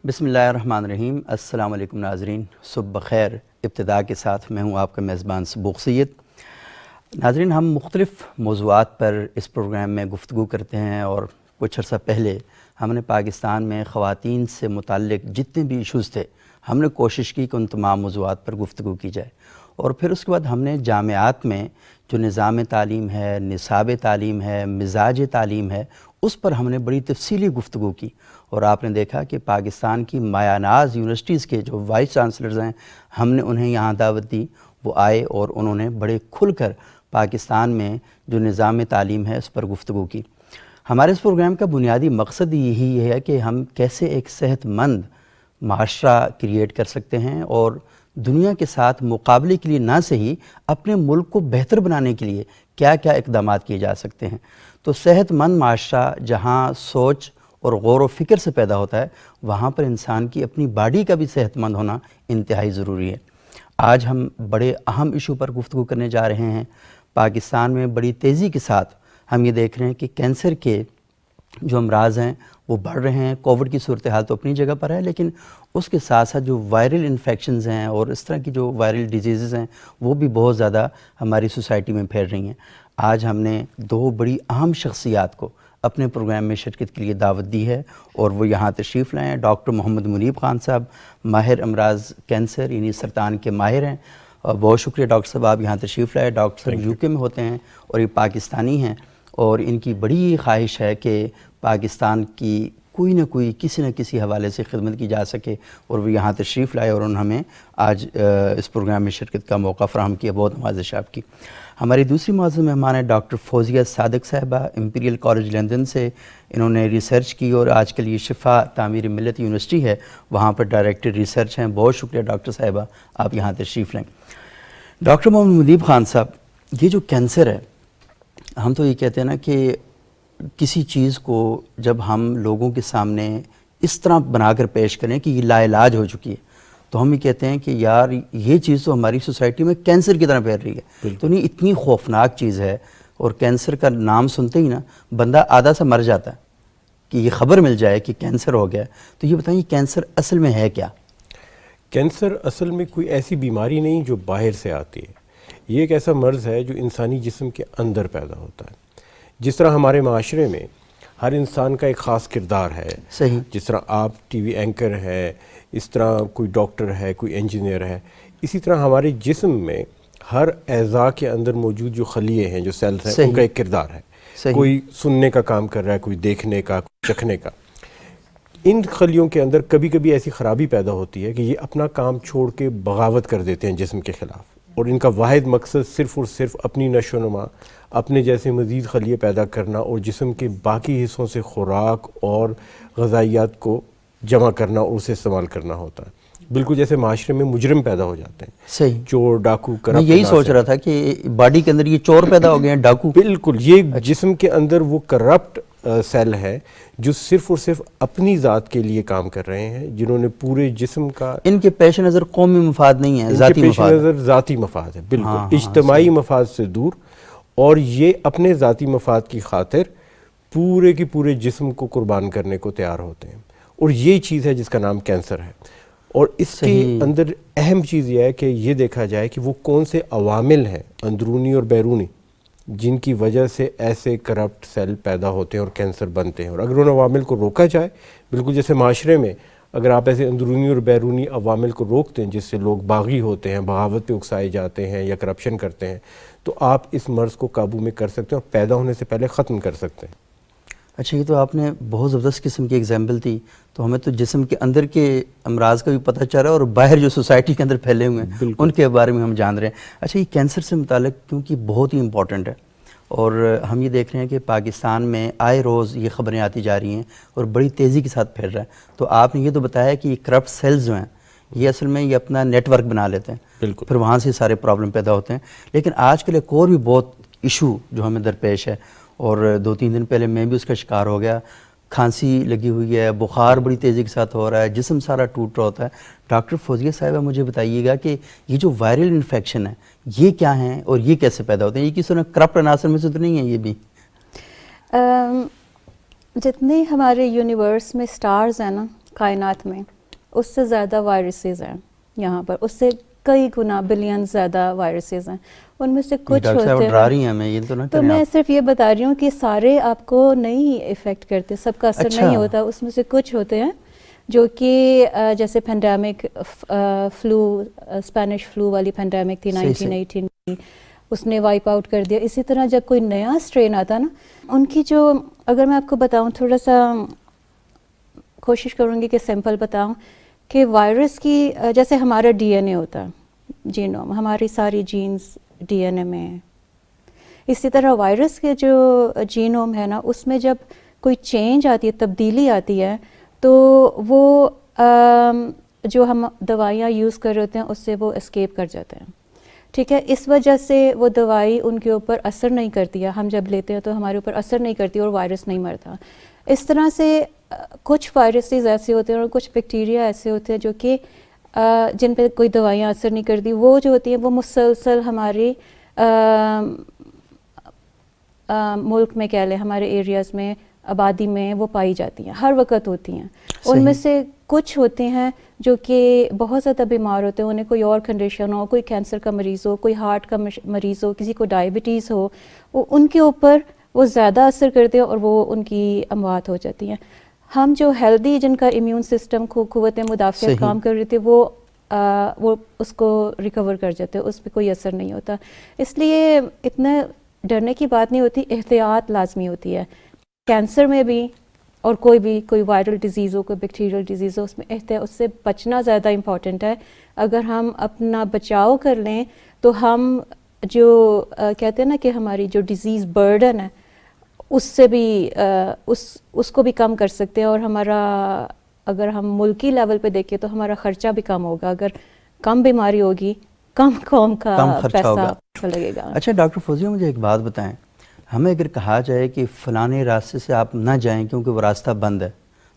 بسم اللہ الرحمن الرحیم۔ السلام علیکم ناظرین، صبح بخیر۔ ابتدا کے ساتھ میں ہوں آپ کا میزبان صبوغ سید۔ ناظرین، ہم مختلف موضوعات پر اس پروگرام میں گفتگو کرتے ہیں اور کچھ عرصہ پہلے ہم نے پاکستان میں خواتین سے متعلق جتنے بھی ایشوز تھے ہم نے کوشش کی کہ ان تمام موضوعات پر گفتگو کی جائے، اور پھر اس کے بعد ہم نے جامعات میں جو نظام تعلیم ہے، نصاب تعلیم ہے، مزاج تعلیم ہے، اس پر ہم نے بڑی تفصیلی گفتگو کی، اور آپ نے دیکھا کہ پاکستان کی مایہ ناز یونیورسٹیز کے جو وائس چانسلرز ہیں ہم نے انہیں یہاں دعوت دی، وہ آئے اور انہوں نے بڑے کھل کر پاکستان میں جو نظام تعلیم ہے اس پر گفتگو کی۔ ہمارے اس پروگرام کا بنیادی مقصد یہی ہے کہ ہم کیسے ایک صحت مند معاشرہ کریٹ کر سکتے ہیں اور دنیا کے ساتھ مقابلے کے لیے نہ صحیح اپنے ملک کو بہتر بنانے کے لیے کیا کیا اقدامات کیے جا سکتے ہیں۔ تو صحت مند معاشرہ جہاں سوچ اور غور و فکر سے پیدا ہوتا ہے، وہاں پر انسان کی اپنی باڈی کا بھی صحت مند ہونا انتہائی ضروری ہے۔ آج ہم بڑے اہم ایشو پر گفتگو کرنے جا رہے ہیں۔ پاکستان میں بڑی تیزی کے ساتھ ہم یہ دیکھ رہے ہیں کہ کینسر کے جو امراض ہیں وہ بڑھ رہے ہیں۔ کووڈ کی صورتحال تو اپنی جگہ پر ہے، لیکن اس کے ساتھ ساتھ جو وائرل انفیکشنز ہیں اور اس طرح کی جو وائرل ڈیزیزز ہیں وہ بھی بہت زیادہ ہماری سوسائٹی میں پھیل رہی ہیں۔ آج ہم نے دو بڑی اہم شخصیات کو اپنے پروگرام میں شرکت کے لیے دعوت دی ہے، اور وہ یہاں تشریف لائے ہیں۔ ڈاکٹر محمد منیب خان صاحب ماہر امراض کینسر یعنی سرطان کے ماہر ہیں، اور بہت شکریہ ڈاکٹر صاحب آپ یہاں تشریف لائے۔ ڈاکٹر صاحب یو کے میں ہوتے ہیں اور یہ پاکستانی ہیں، اور ان کی بڑی خواہش ہے کہ پاکستان کی کوئی نہ کوئی کسی نہ کسی حوالے سے خدمت کی جا سکے، اور وہ یہاں تشریف لائے اور انہوں نے ہمیں آج اس پروگرام میں شرکت کا موقع فراہم کیا۔ بہت نوازش آپ کی۔ ہماری دوسری معزز مہمان ہے ڈاکٹر فوزیہ صادق صاحبہ، امپیریل کالج لندن سے انہوں نے ریسرچ کی، اور آج کل یہ شفا تعمیر ملت یونیورسٹی ہے وہاں پر ڈائریکٹر ریسرچ ہیں۔ بہت شکریہ ڈاکٹر صاحبہ آپ یہاں تشریف لیں۔ ڈاکٹر محمد منیب خان صاحب، یہ جو کینسر ہے، ہم تو یہ کہتے ہیں نا کہ کسی چیز کو جب ہم لوگوں کے سامنے اس طرح بنا کر پیش کریں کہ یہ لا علاج ہو چکی ہے، تو ہم یہ کہتے ہیں کہ یار یہ چیز تو ہماری سوسائٹی میں کینسر کی طرح پھیل رہی ہے۔ تو نہیں، اتنی خوفناک چیز ہے، اور کینسر کا نام سنتے ہی نا بندہ آدھا سا مر جاتا ہے کہ یہ خبر مل جائے کہ کینسر ہو گیا۔ تو یہ بتائیں کینسر اصل میں ہے کیا؟ کینسر اصل میں کوئی ایسی بیماری نہیں جو باہر سے آتی ہے، یہ ایک ایسا مرض ہے جو انسانی جسم کے اندر پیدا ہوتا ہے۔ جس طرح ہمارے معاشرے میں ہر انسان کا ایک خاص کردار ہے، صحیح، جس طرح آپ ٹی وی اینکر ہے، اس طرح کوئی ڈاکٹر ہے، کوئی انجینئر ہے، اسی طرح ہمارے جسم میں ہر اعضاء کے اندر موجود جو خلیے ہیں، جو سیلز ہیں، ان کا ایک کردار ہے۔ کوئی سننے کا کام کر رہا ہے، کوئی دیکھنے کا، کوئی چکھنے کا۔ ان خلیوں کے اندر کبھی کبھی ایسی خرابی پیدا ہوتی ہے کہ یہ اپنا کام چھوڑ کے بغاوت کر دیتے ہیں جسم کے خلاف، اور ان کا واحد مقصد صرف اور صرف اپنی نشو و نما، اپنے جیسے مزید خلیے پیدا کرنا، اور جسم کے باقی حصوں سے خوراک اور غذائیات کو جمع کرنا اور اسے استعمال کرنا ہوتا ہے۔ بالکل جیسے معاشرے میں مجرم پیدا ہو جاتے ہیں، صحیح، چور، ڈاکو، کرپٹ۔ میں یہی سوچ رہا تھا کہ باڈی کے اندر یہ چور پیدا ہو گئے ہیں، ڈاکو۔ بالکل، یہ جسم کے اندر وہ کرپٹ سیل ہے جو صرف اور صرف اپنی ذات کے لیے کام کر رہے ہیں، جنہوں نے پورے جسم کا، ان کے پیش نظر قومی مفاد نہیں ہے، ذاتی پیش مفاد نظر ذاتی مفاد ہے، بالکل اجتماعی مفاد سے دور، اور یہ اپنے ذاتی مفاد کی خاطر پورے کی پورے جسم کو قربان کرنے کو تیار ہوتے ہیں، اور یہ چیز ہے جس کا نام کینسر ہے۔ اور اس کے اندر اہم چیز یہ ہے کہ یہ دیکھا جائے کہ وہ کون سے عوامل ہیں اندرونی اور بیرونی جن کی وجہ سے ایسے کرپٹ سیل پیدا ہوتے ہیں اور کینسر بنتے ہیں، اور اگر ان عوامل کو روکا جائے، بالکل جیسے معاشرے میں اگر آپ ایسے اندرونی اور بیرونی عوامل کو روکتے ہیں جس سے لوگ باغی ہوتے ہیں، بغاوت پہ اکسائے جاتے ہیں یا کرپشن کرتے ہیں، تو آپ اس مرض کو قابو میں کر سکتے ہیں اور پیدا ہونے سے پہلے ختم کر سکتے ہیں۔ اچھا، یہ تو آپ نے بہت زبردست قسم کی ایگزامپل دی، تو ہمیں تو جسم کے اندر کے امراض کا بھی پتہ چل رہا ہے، اور باہر جو سوسائٹی کے اندر پھیلے ہوئے ہیں ان کے بارے میں ہم جان رہے ہیں۔ اچھا، یہ کینسر سے متعلق کیونکہ بہت ہی امپورٹنٹ ہے، اور ہم یہ دیکھ رہے ہیں کہ پاکستان میں آئے روز یہ خبریں آتی جا رہی ہیں اور بڑی تیزی کے ساتھ پھیل رہا ہے، تو آپ نے یہ تو بتایا کہ یہ کرپٹ سیلز جو ہیں یہ اصل میں یہ اپنا نیٹ ورک بنا لیتے ہیں، بالکل، پھر وہاں سے سارے پرابلم پیدا ہوتے ہیں۔ لیکن آج کل ایک اور بھی بہت ایشو جو ہمیں درپیش ہے، اور 2-3 دن پہلے میں بھی اس کا شکار ہو گیا، کھانسی لگی ہوئی ہے، بخار بڑی تیزی کے ساتھ ہو رہا ہے، جسم سارا ٹوٹ رہا ہوتا ہے۔ ڈاکٹر فوزیہ صاحبہ مجھے بتائیے گا کہ یہ جو وائرل انفیکشن ہے یہ کیا ہیں اور یہ کیسے پیدا ہوتے ہیں؟ یہ کس طرح کرپٹ عناصر میں سے تو نہیں ہے یہ بھی؟ جتنے ہمارے یونیورس میں سٹارز ہیں نا، کائنات میں اس سے زیادہ وائرسز ہیں یہاں پر, اس سے کئی گنا بلین زیادہ وائرسز ہیں. ان میں سے کچھ ہوتے ہیں, تو میں صرف یہ بتا رہی ہوں کہ سارے آپ کو نہیں افیکٹ کرتے, سب کا اثر نہیں ہوتا. اس میں سے کچھ ہوتے ہیں جو کہ جیسے پینڈیمک فلو, اسپینش فلو والی پینڈیمک تھی 1918 کی, اس نے وائپ آؤٹ کر دیا. اسی طرح جب کوئی نیا اسٹرین آتا نا, ان کی جو, اگر میں آپ کو بتاؤں, تھوڑا سا کوشش کروں گی کہ سمپل بتاؤں, کہ وائرس کی جیسے ہمارا ڈی این اے ہوتا ہے, جینوم, ہماری ساری جینز ڈی این اے میں ہیں. اسی طرح وائرس کے جو جینوم ہے نا, اس میں جب کوئی چینج آتی ہے, تبدیلی آتی ہے, تو وہ جو ہم دوائیاں یوز کر رہے ہوتے ہیں اس سے وہ اسکیپ کر جاتے ہیں. ٹھیک ہے, اس وجہ سے وہ دوائی ان کے اوپر اثر نہیں کرتی ہے. ہم جب لیتے ہیں تو ہمارے اوپر اثر نہیں کرتی اور وائرس نہیں مرتا. اس طرح سے کچھ وائرسز ایسے ہوتے ہیں اور کچھ بیکٹیریا ایسے ہوتے ہیں جو کہ جن پہ کوئی دوائیاں اثر نہیں کرتی. وہ جو ہوتی ہیں وہ مسلسل ہمارے ملک میں کہہ لیں, ہمارے ایریاز میں, آبادی میں وہ پائی جاتی ہیں, ہر وقت ہوتی ہیں. ان میں سے کچھ ہوتے ہیں جو کہ بہت زیادہ بیمار ہوتے ہیں, انہیں کوئی اور کنڈیشن ہو, کوئی کینسر کا مریض ہو, کوئی ہارٹ کا مریض ہو, کسی کو ڈائبٹیز ہو, ان کے اوپر وہ زیادہ اثر کرتے ہیں اور وہ ان کی اموات ہو جاتی ہیں. ہم جو ہیلدی, جن کا امیون سسٹم کو قوت مدافعت کام کر رہی تھی, وہ اس کو ریکور کر جاتے ہیں, اس پہ کوئی اثر نہیں ہوتا. اس لیے اتنا ڈرنے کی بات نہیں ہوتی, احتیاط لازمی ہوتی ہے. کینسر میں بھی اور کوئی وائرل ڈیزیز ہو, کوئی بیکٹیریل ڈیزیز ہو, اس میں احتیاط, اس سے بچنا زیادہ امپورٹنٹ ہے. اگر ہم اپنا بچاؤ کر لیں تو ہم جو کہتے ہیں نا کہ ہماری جو ڈیزیز برڈن ہے, اس سے بھی اس کو بھی کم کر سکتے ہیں. اور ہمارا, اگر ہم ملکی لیول پہ دیکھیں تو ہمارا خرچہ بھی کم ہوگا. اگر کم بیماری ہوگی, کم قوم کا پیسہ لگے گا. اچھا ڈاکٹر فوزیہ, مجھے ایک بات بتائیں, ہمیں اگر کہا جائے کہ فلانے راستے سے آپ نہ جائیں کیونکہ وہ راستہ بند ہے,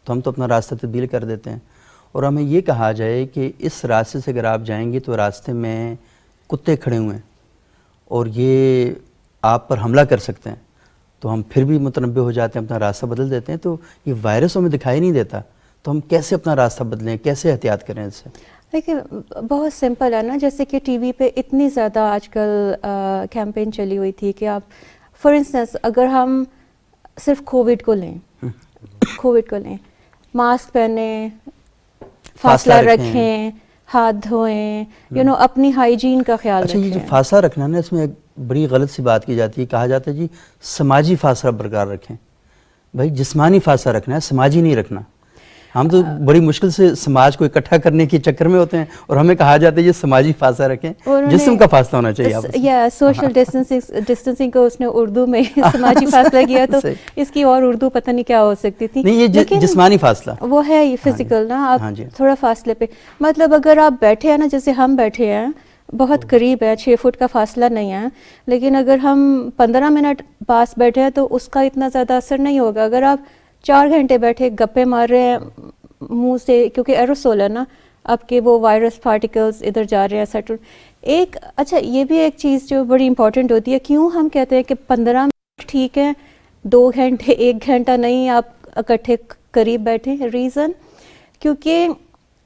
تو ہم تو اپنا راستہ تبدیل کر دیتے ہیں. اور ہمیں یہ کہا جائے کہ اس راستے سے اگر آپ جائیں گے تو راستے میں کتے کھڑے ہوئے ہیں اور یہ آپ پر حملہ کر سکتے ہیں, تو ہم پھر بھی متنبع ہو جاتے ہیں, اپنا راستہ بدل دیتے ہیں. تو یہ وائرس ہمیں دکھائی نہیں دیتا, تو ہم کیسے اپنا راستہ بدلیں, کیسے احتیاط کریں اس سے؟ دیکھیں بہت سمپل ہے نا, جیسے کہ ٹی وی پہ اتنی زیادہ آج کل کیمپین چلی ہوئی تھی کہ آپ فار انسٹنس اگر ہم صرف کووڈ کو لیں, ماسک پہنیں, فاصلہ رکھیں, ہاتھ دھوئیں, اپنی ہائیجین کا خیال رکھیں. اچھا, یہ جو فاصلہ رکھنا نا, اس میں ایک بڑی غلط سی بات کی جاتی ہے, کہا جاتا ہے جی سماجی فاصلہ برقرار رکھیں. بھائی جسمانی فاصلہ رکھنا ہے, سماجی نہیں رکھنا. ہم تو بڑی مشکل سے سماج کو اکٹھا کرنے کے چکر میں ہوتے ہیں اور ہمیں کہا جاتا ہے یہ سماجی فاصلہ رکھیں, جسم کا فاصلہ ہونا چاہیے. یا سوشل ڈسٹینسنگ کو اس نے اردو میں سماجی فاصلہ کیا, تو اس کی اور اردو پتہ نہیں کیا ہو سکتی تھی. نہیں, یہ جسمانی فاصلہ وہ ہے, یہ فزیکل نا, آپ تھوڑا فاصلے پہ, مطلب اگر آپ بیٹھے ہیں نا, جیسے ہم بیٹھے ہیں بہت قریب ہے, 6 فٹ کا فاصلہ نہیں ہے, لیکن اگر ہم 15 منٹ پاس بیٹھے ہیں تو اس کا اتنا زیادہ اثر نہیں ہوگا. اگر آپ 4 گھنٹے بیٹھے گپے مار رہے ہیں منہ سے, کیونکہ ایروسول ہے نا آپ کے, وہ وائرس پارٹیکلز ادھر جا رہے ہیں سیٹل. اچھا یہ بھی ایک چیز جو بڑی امپورٹنٹ ہوتی ہے, کیوں ہم کہتے ہیں کہ 15 منٹ ٹھیک ہے, 2 گھنٹے 1 گھنٹہ نہیں آپ اکٹھے قریب بیٹھیں. ریزن کیونکہ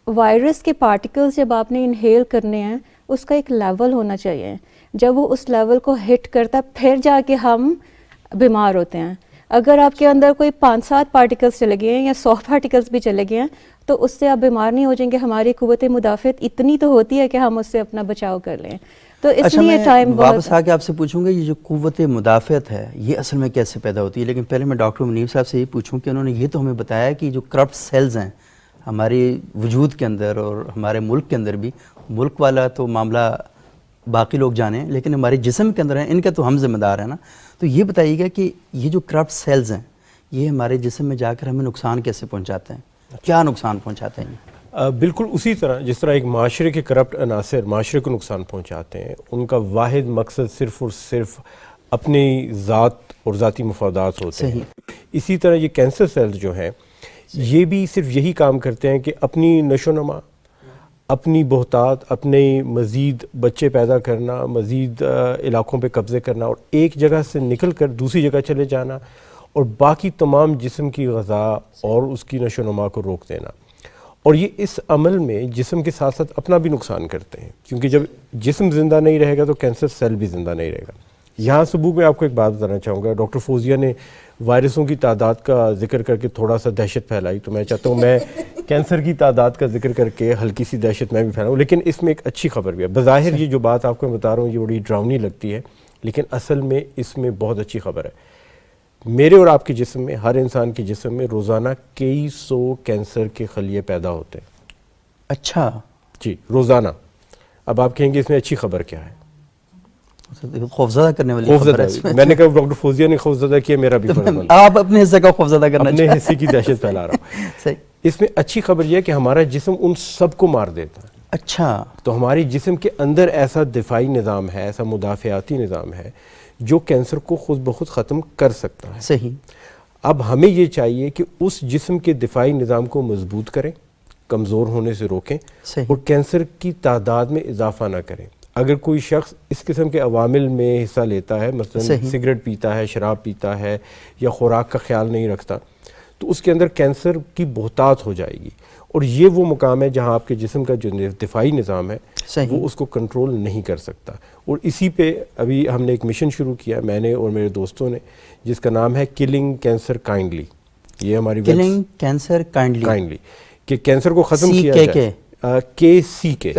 وائرس کے پارٹیکلز جب آپ نے انہیل کرنے ہیں, اس کا ایک لیول ہونا چاہیے. جب وہ اس لیول کو ہٹ کرتا ہے پھر جا کے ہم بیمار ہوتے ہیں. اگر آپ کے اندر کوئی 5-7 پارٹیکلز چلے گئے ہیں یا 100 پارٹیکلز بھی چلے گئے ہیں تو اس سے آپ بیمار نہیں ہو جائیں گے. ہماری قوت مدافعت اتنی تو ہوتی ہے کہ ہم اس سے اپنا بچاؤ کر لیں. تو اس لیے ٹائم بہت. واپس آ کے آپ سے پوچھوں گا یہ جو قوت مدافعت ہے یہ اصل میں کیسے پیدا ہوتی ہے, لیکن پہلے میں ڈاکٹر منیب صاحب سے یہ پوچھوں کہ انہوں نے یہ تو ہمیں بتایا کہ جو کرپٹ سیلز ہیں ہمارے وجود کے اندر اور ہمارے ملک کے اندر بھی, ملک والا تو معاملہ باقی لوگ جانیں, لیکن ہمارے جسم کے اندر ہیں, ان کا تو ہم ذمہ دار ہیں نا. تو یہ بتائیے گا کہ یہ جو کرپٹ سیلز ہیں یہ ہمارے جسم میں جا کر ہمیں نقصان کیسے پہنچاتے ہیں, کیا نقصان پہنچاتے ہیں؟ بالکل اسی طرح جس طرح ایک معاشرے کے کرپٹ عناصر معاشرے کو نقصان پہنچاتے ہیں, ان کا واحد مقصد صرف اور صرف اپنی ذات اور ذاتی مفادات ہوتے ہیں. اسی طرح یہ کینسر سیلز جو ہیں یہ بھی صرف یہی کام کرتے ہیں کہ اپنی نشو و نما, اپنی بہتات, اپنے مزید بچے پیدا کرنا, مزید علاقوں پہ قبضے کرنا اور ایک جگہ سے نکل کر دوسری جگہ چلے جانا, اور باقی تمام جسم کی غذا اور اس کی نشو و نما کو روک دینا. اور یہ اس عمل میں جسم کے ساتھ ساتھ اپنا بھی نقصان کرتے ہیں، کیونکہ جب جسم زندہ نہیں رہے گا تو کینسر سیل بھی زندہ نہیں رہے گا۔ یہاں سبوک میں آپ کو ایک بات بتانا چاہوں گا، ڈاکٹر فوزیہ نے وائرسوں کی تعداد کا ذکر کر کے تھوڑا سا دہشت پھیلائی، تو میں چاہتا ہوں میں کینسر کی تعداد کا ذکر کر کے ہلکی سی دہشت میں بھی پھیلاؤں، لیکن اس میں ایک اچھی خبر بھی ہے۔ بظاہر یہ جو بات آپ کو میں بتا رہا ہوں یہ بڑی ڈراؤنی لگتی ہے، لیکن اصل میں اس میں بہت اچھی خبر ہے۔ میرے اور آپ کے جسم میں، ہر انسان کے جسم میں روزانہ کئی سو کینسر کے خلیے پیدا ہوتے ہیں۔ اچھا جی، روزانہ۔ اب آپ کہیں گے اس میں اچھی خبر کیا ہے؟ خوفزدہ کرنے والی خبر ہے۔ میں نے کہا ڈاکٹر فوزیہ نے خوفزدہ کیا، میرا بھی فرض بنتا ہے۔ آپ اپنے حصے کا خوفزدہ کرنا اپنے حصے کی دہشت پھیلا رہا ہوں۔ صحیح۔ اس میں اچھی خبر یہ ہے کہ ہمارا جسم ان سب کو مار دیتا ہے۔ اچھا، تو ہماری جسم کے اندر ایسا دفاعی نظام ہے، ایسا مدافعاتی نظام ہے جو کینسر کو خود بخود ختم کر سکتا ہے۔ صحیح۔ اب ہمیں یہ چاہیے کہ اس جسم کے دفاعی نظام کو مضبوط کریں، کمزور ہونے سے روکیں، صحیح۔ اور کینسر کی تعداد میں اضافہ نہ کریں۔ اگر کوئی شخص اس قسم کے عوامل میں حصہ لیتا ہے، مثلا سگریٹ پیتا ہے، شراب پیتا ہے، یا خوراک کا خیال نہیں رکھتا، تو اس کے اندر کینسر کی بہتات ہو جائے گی، اور یہ وہ مقام ہے جہاں آپ کے جسم کا جو دفاعی نظام ہے وہ اس کو کنٹرول نہیں کر سکتا۔ اور اسی پہ ابھی ہم نے ایک مشن شروع کیا، میں نے اور میرے دوستوں نے، جس کا نام ہے کلنگ کینسر کائنڈلی۔ یہ ہماری کلنگ کینسر کائنڈلی، کہ کینسر کو ختم کیا جائے۔ کے سی کے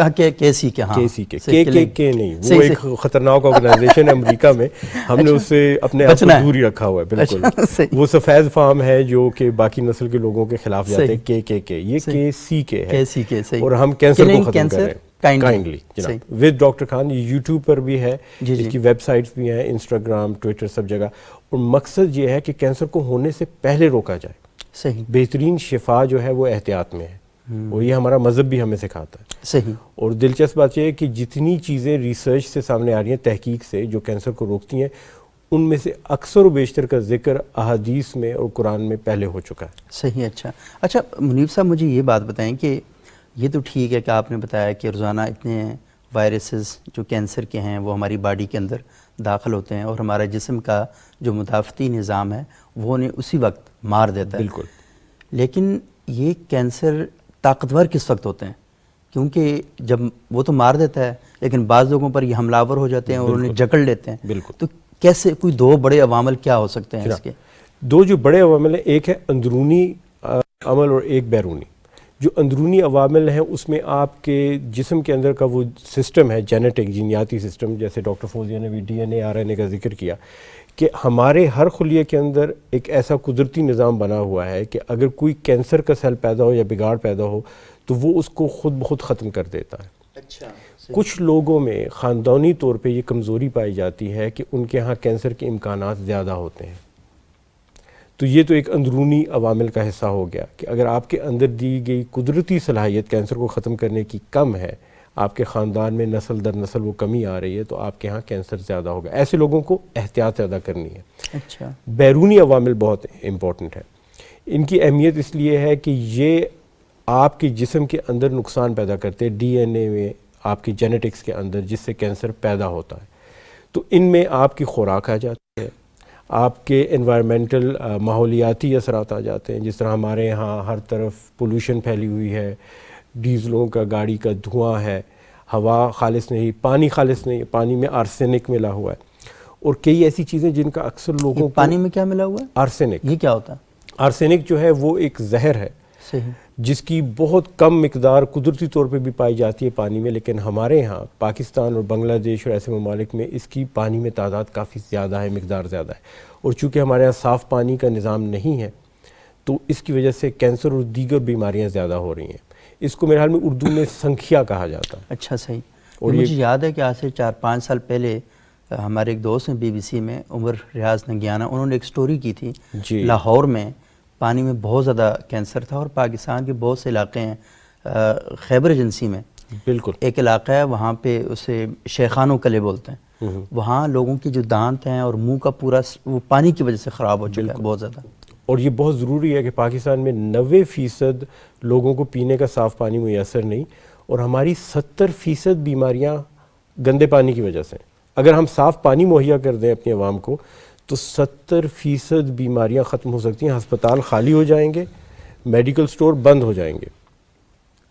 نہیں، وہ ایک خطرناک آرگنائزیشن ہے امریکہ میں، ہم نے اس سے اپنے آپ کو دور ہی رکھا ہوا ہے۔ بالکل، وہ سفید فارم ہے جو کہ باقی نسل کے لوگوں کے خلاف جاتے ہیں۔ کے یہ کے سی کے ہے، اور ہم کینسر کو ختم کر رہے ہیں کائنڈلی جناب، ود ڈاکٹر خان۔ یہ یوٹیوب پر بھی ہے، اس کی ویب سائٹس بھی ہیں، انسٹاگرام، ٹویٹر، سب جگہ۔ اور مقصد یہ ہے کہ کینسر کو ہونے سے پہلے روکا جائے۔ صحیح۔ بہترین شفا جو ہے وہ احتیاط میں ہے، اور یہ ہمارا مذہب بھی ہمیں سکھاتا ہے۔ صحیح۔ اور دلچسپ بات یہ ہے کہ جتنی چیزیں ریسرچ سے سامنے آ رہی ہیں، تحقیق سے، جو کینسر کو روکتی ہیں، ان میں سے اکثر و بیشتر کا ذکر احادیث میں اور قرآن میں پہلے ہو چکا ہے۔ صحیح۔ اچھا منیب صاحب، مجھے یہ بات بتائیں کہ یہ تو ٹھیک ہے کہ آپ نے بتایا کہ روزانہ اتنے وائرسز جو کینسر کے ہیں وہ ہماری باڈی کے اندر داخل ہوتے ہیں، اور ہمارا جسم کا جو مدافعتی نظام ہے وہ انہیں اسی وقت مار دیتا ہے۔ بالکل۔ لیکن یہ کینسر طاقتور کس وقت ہوتے ہیں؟ کیونکہ جب وہ تو مار دیتا ہے، لیکن بعض لوگوں پر یہ حملہ آور ہو جاتے ہیں اور انہیں جکڑ لیتے ہیں۔ بالکل۔ تو کیسے کوئی دو بڑے عوامل کیا ہو سکتے ہیں اس کے؟ دو جو بڑے عوامل ہیں، ایک ہے اندرونی عمل اور ایک بیرونی۔ جو اندرونی عوامل ہیں اس میں آپ کے جسم کے اندر کا وہ سسٹم ہے، جینیٹک، جینیاتی سسٹم، جیسے ڈاکٹر فوزیہ نے بھی D N A, R N A کا ذکر کیا، کہ ہمارے ہر خلیے کے اندر ایک ایسا قدرتی نظام بنا ہوا ہے کہ اگر کوئی کینسر کا سیل پیدا ہو یا بگاڑ پیدا ہو تو وہ اس کو خود بخود ختم کر دیتا ہے۔ اچھا۔ کچھ لوگوں میں خاندانی طور پہ یہ کمزوری پائی جاتی ہے کہ ان کے ہاں کینسر کے امکانات زیادہ ہوتے ہیں۔ تو یہ تو ایک اندرونی عوامل کا حصہ ہو گیا کہ اگر آپ کے اندر دی گئی قدرتی صلاحیت کینسر کو ختم کرنے کی کم ہے، آپ کے خاندان میں نسل در نسل وہ کمی آ رہی ہے، تو آپ کے ہاں کینسر زیادہ ہوگا۔ ایسے لوگوں کو احتیاط زیادہ کرنی ہے۔ اچھا۔ بیرونی عوامل بہت امپورٹنٹ ہے۔ ان کی اہمیت اس لیے ہے کہ یہ آپ کے جسم کے اندر نقصان پیدا کرتے ہیں، ڈی این اے میں، آپ کی جینیٹکس کے اندر، جس سے کینسر پیدا ہوتا ہے۔ تو ان میں آپ کی خوراک آ جاتی ہے، آپ کے انوائرمنٹل ماحولیاتی اثرات آ جاتے ہیں، جس طرح ہمارے یہاں ہر طرف پولوشن پھیلی ہوئی ہے، ڈیزلوں کا، گاڑی کا دھواں ہے، ہوا خالص نہیں، پانی خالص نہیں، پانی میں آرسینک ملا ہوا ہے، اور کئی ایسی چیزیں جن کا اکثر لوگوں کو… پانی میں کیا ملا ہوا ہے؟ آرسینک۔ یہ کیا ہوتا ہے؟ آرسینک جو ہے وہ ایک زہر ہے، صحیح، جس کی بہت کم مقدار قدرتی طور پہ بھی پائی جاتی ہے پانی میں، لیکن ہمارے یہاں پاکستان اور بنگلہ دیش اور ایسے ممالک میں اس کی پانی میں تعداد کافی زیادہ ہے، مقدار زیادہ ہے، اور چونکہ ہمارے یہاں صاف پانی کا نظام نہیں ہے تو اس کی وجہ سے کینسر اور دیگر بیماریاں زیادہ ہو رہی ہیں۔ اس کو میرے خیال میں اردو میں سنکھیا کہا جاتا ہے۔ اچھا، صحیح۔ اور مجھے یاد ہے کہ آج سے 4-5 سال پہلے ہمارے ایک دوست ہیں بی بی سی میں، عمر ریاض ننگیانہ، انہوں نے ایک سٹوری کی تھی جی، لاہور میں پانی میں بہت زیادہ کینسر تھا، اور پاکستان کے بہت سے علاقے ہیں، خیبر ایجنسی میں بالکل ایک علاقہ ہے، وہاں پہ اسے شیخانو قلعے بولتے ہیں، وہاں لوگوں کی جو دانت ہیں اور منہ کا پورا وہ پانی کی وجہ سے خراب ہو چکا ہے بہت زیادہ۔ اور یہ بہت ضروری ہے کہ پاکستان میں 90% لوگوں کو پینے کا صاف پانی میسر نہیں، اور ہماری 70% بیماریاں گندے پانی کی وجہ سے۔ اگر ہم صاف پانی مہیا کر دیں اپنی عوام کو تو 70% بیماریاں ختم ہو سکتی ہیں، ہسپتال خالی ہو جائیں گے، میڈیکل سٹور بند ہو جائیں گے۔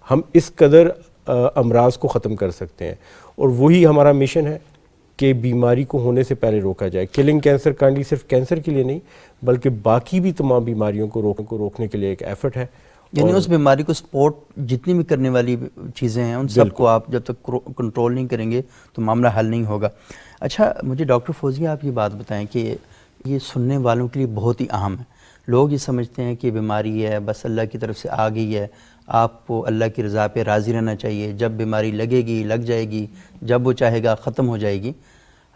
ہم اس قدر امراض کو ختم کر سکتے ہیں، اور وہی ہمارا مشن ہے کہ بیماری کو ہونے سے پہلے روکا جائے. کلنگ کینسر کائنڈلی صرف کینسر کے لیے نہیں بلکہ باقی بھی تمام بیماریوں کو روکنے کے لیے ایک ایفرٹ ہے. یعنی اس بیماری کو سپورٹ جتنی بھی کرنے والی چیزیں ہیں ان سب کو آپ جب تک کنٹرول نہیں کریں گے تو معاملہ حل نہیں ہوگا. اچھا مجھے ڈاکٹر فوزیہ آپ یہ بات بتائیں کہ یہ سننے والوں کے لیے بہت ہی اہم ہے. لوگ یہ سمجھتے ہیں کہ بیماری ہے بس اللہ کی طرف سے آ گئی ہے، آپ کو اللہ کی رضا پہ راضی رہنا چاہیے، جب بیماری لگے گی لگ جائے گی، جب وہ چاہے گا ختم ہو جائے گی.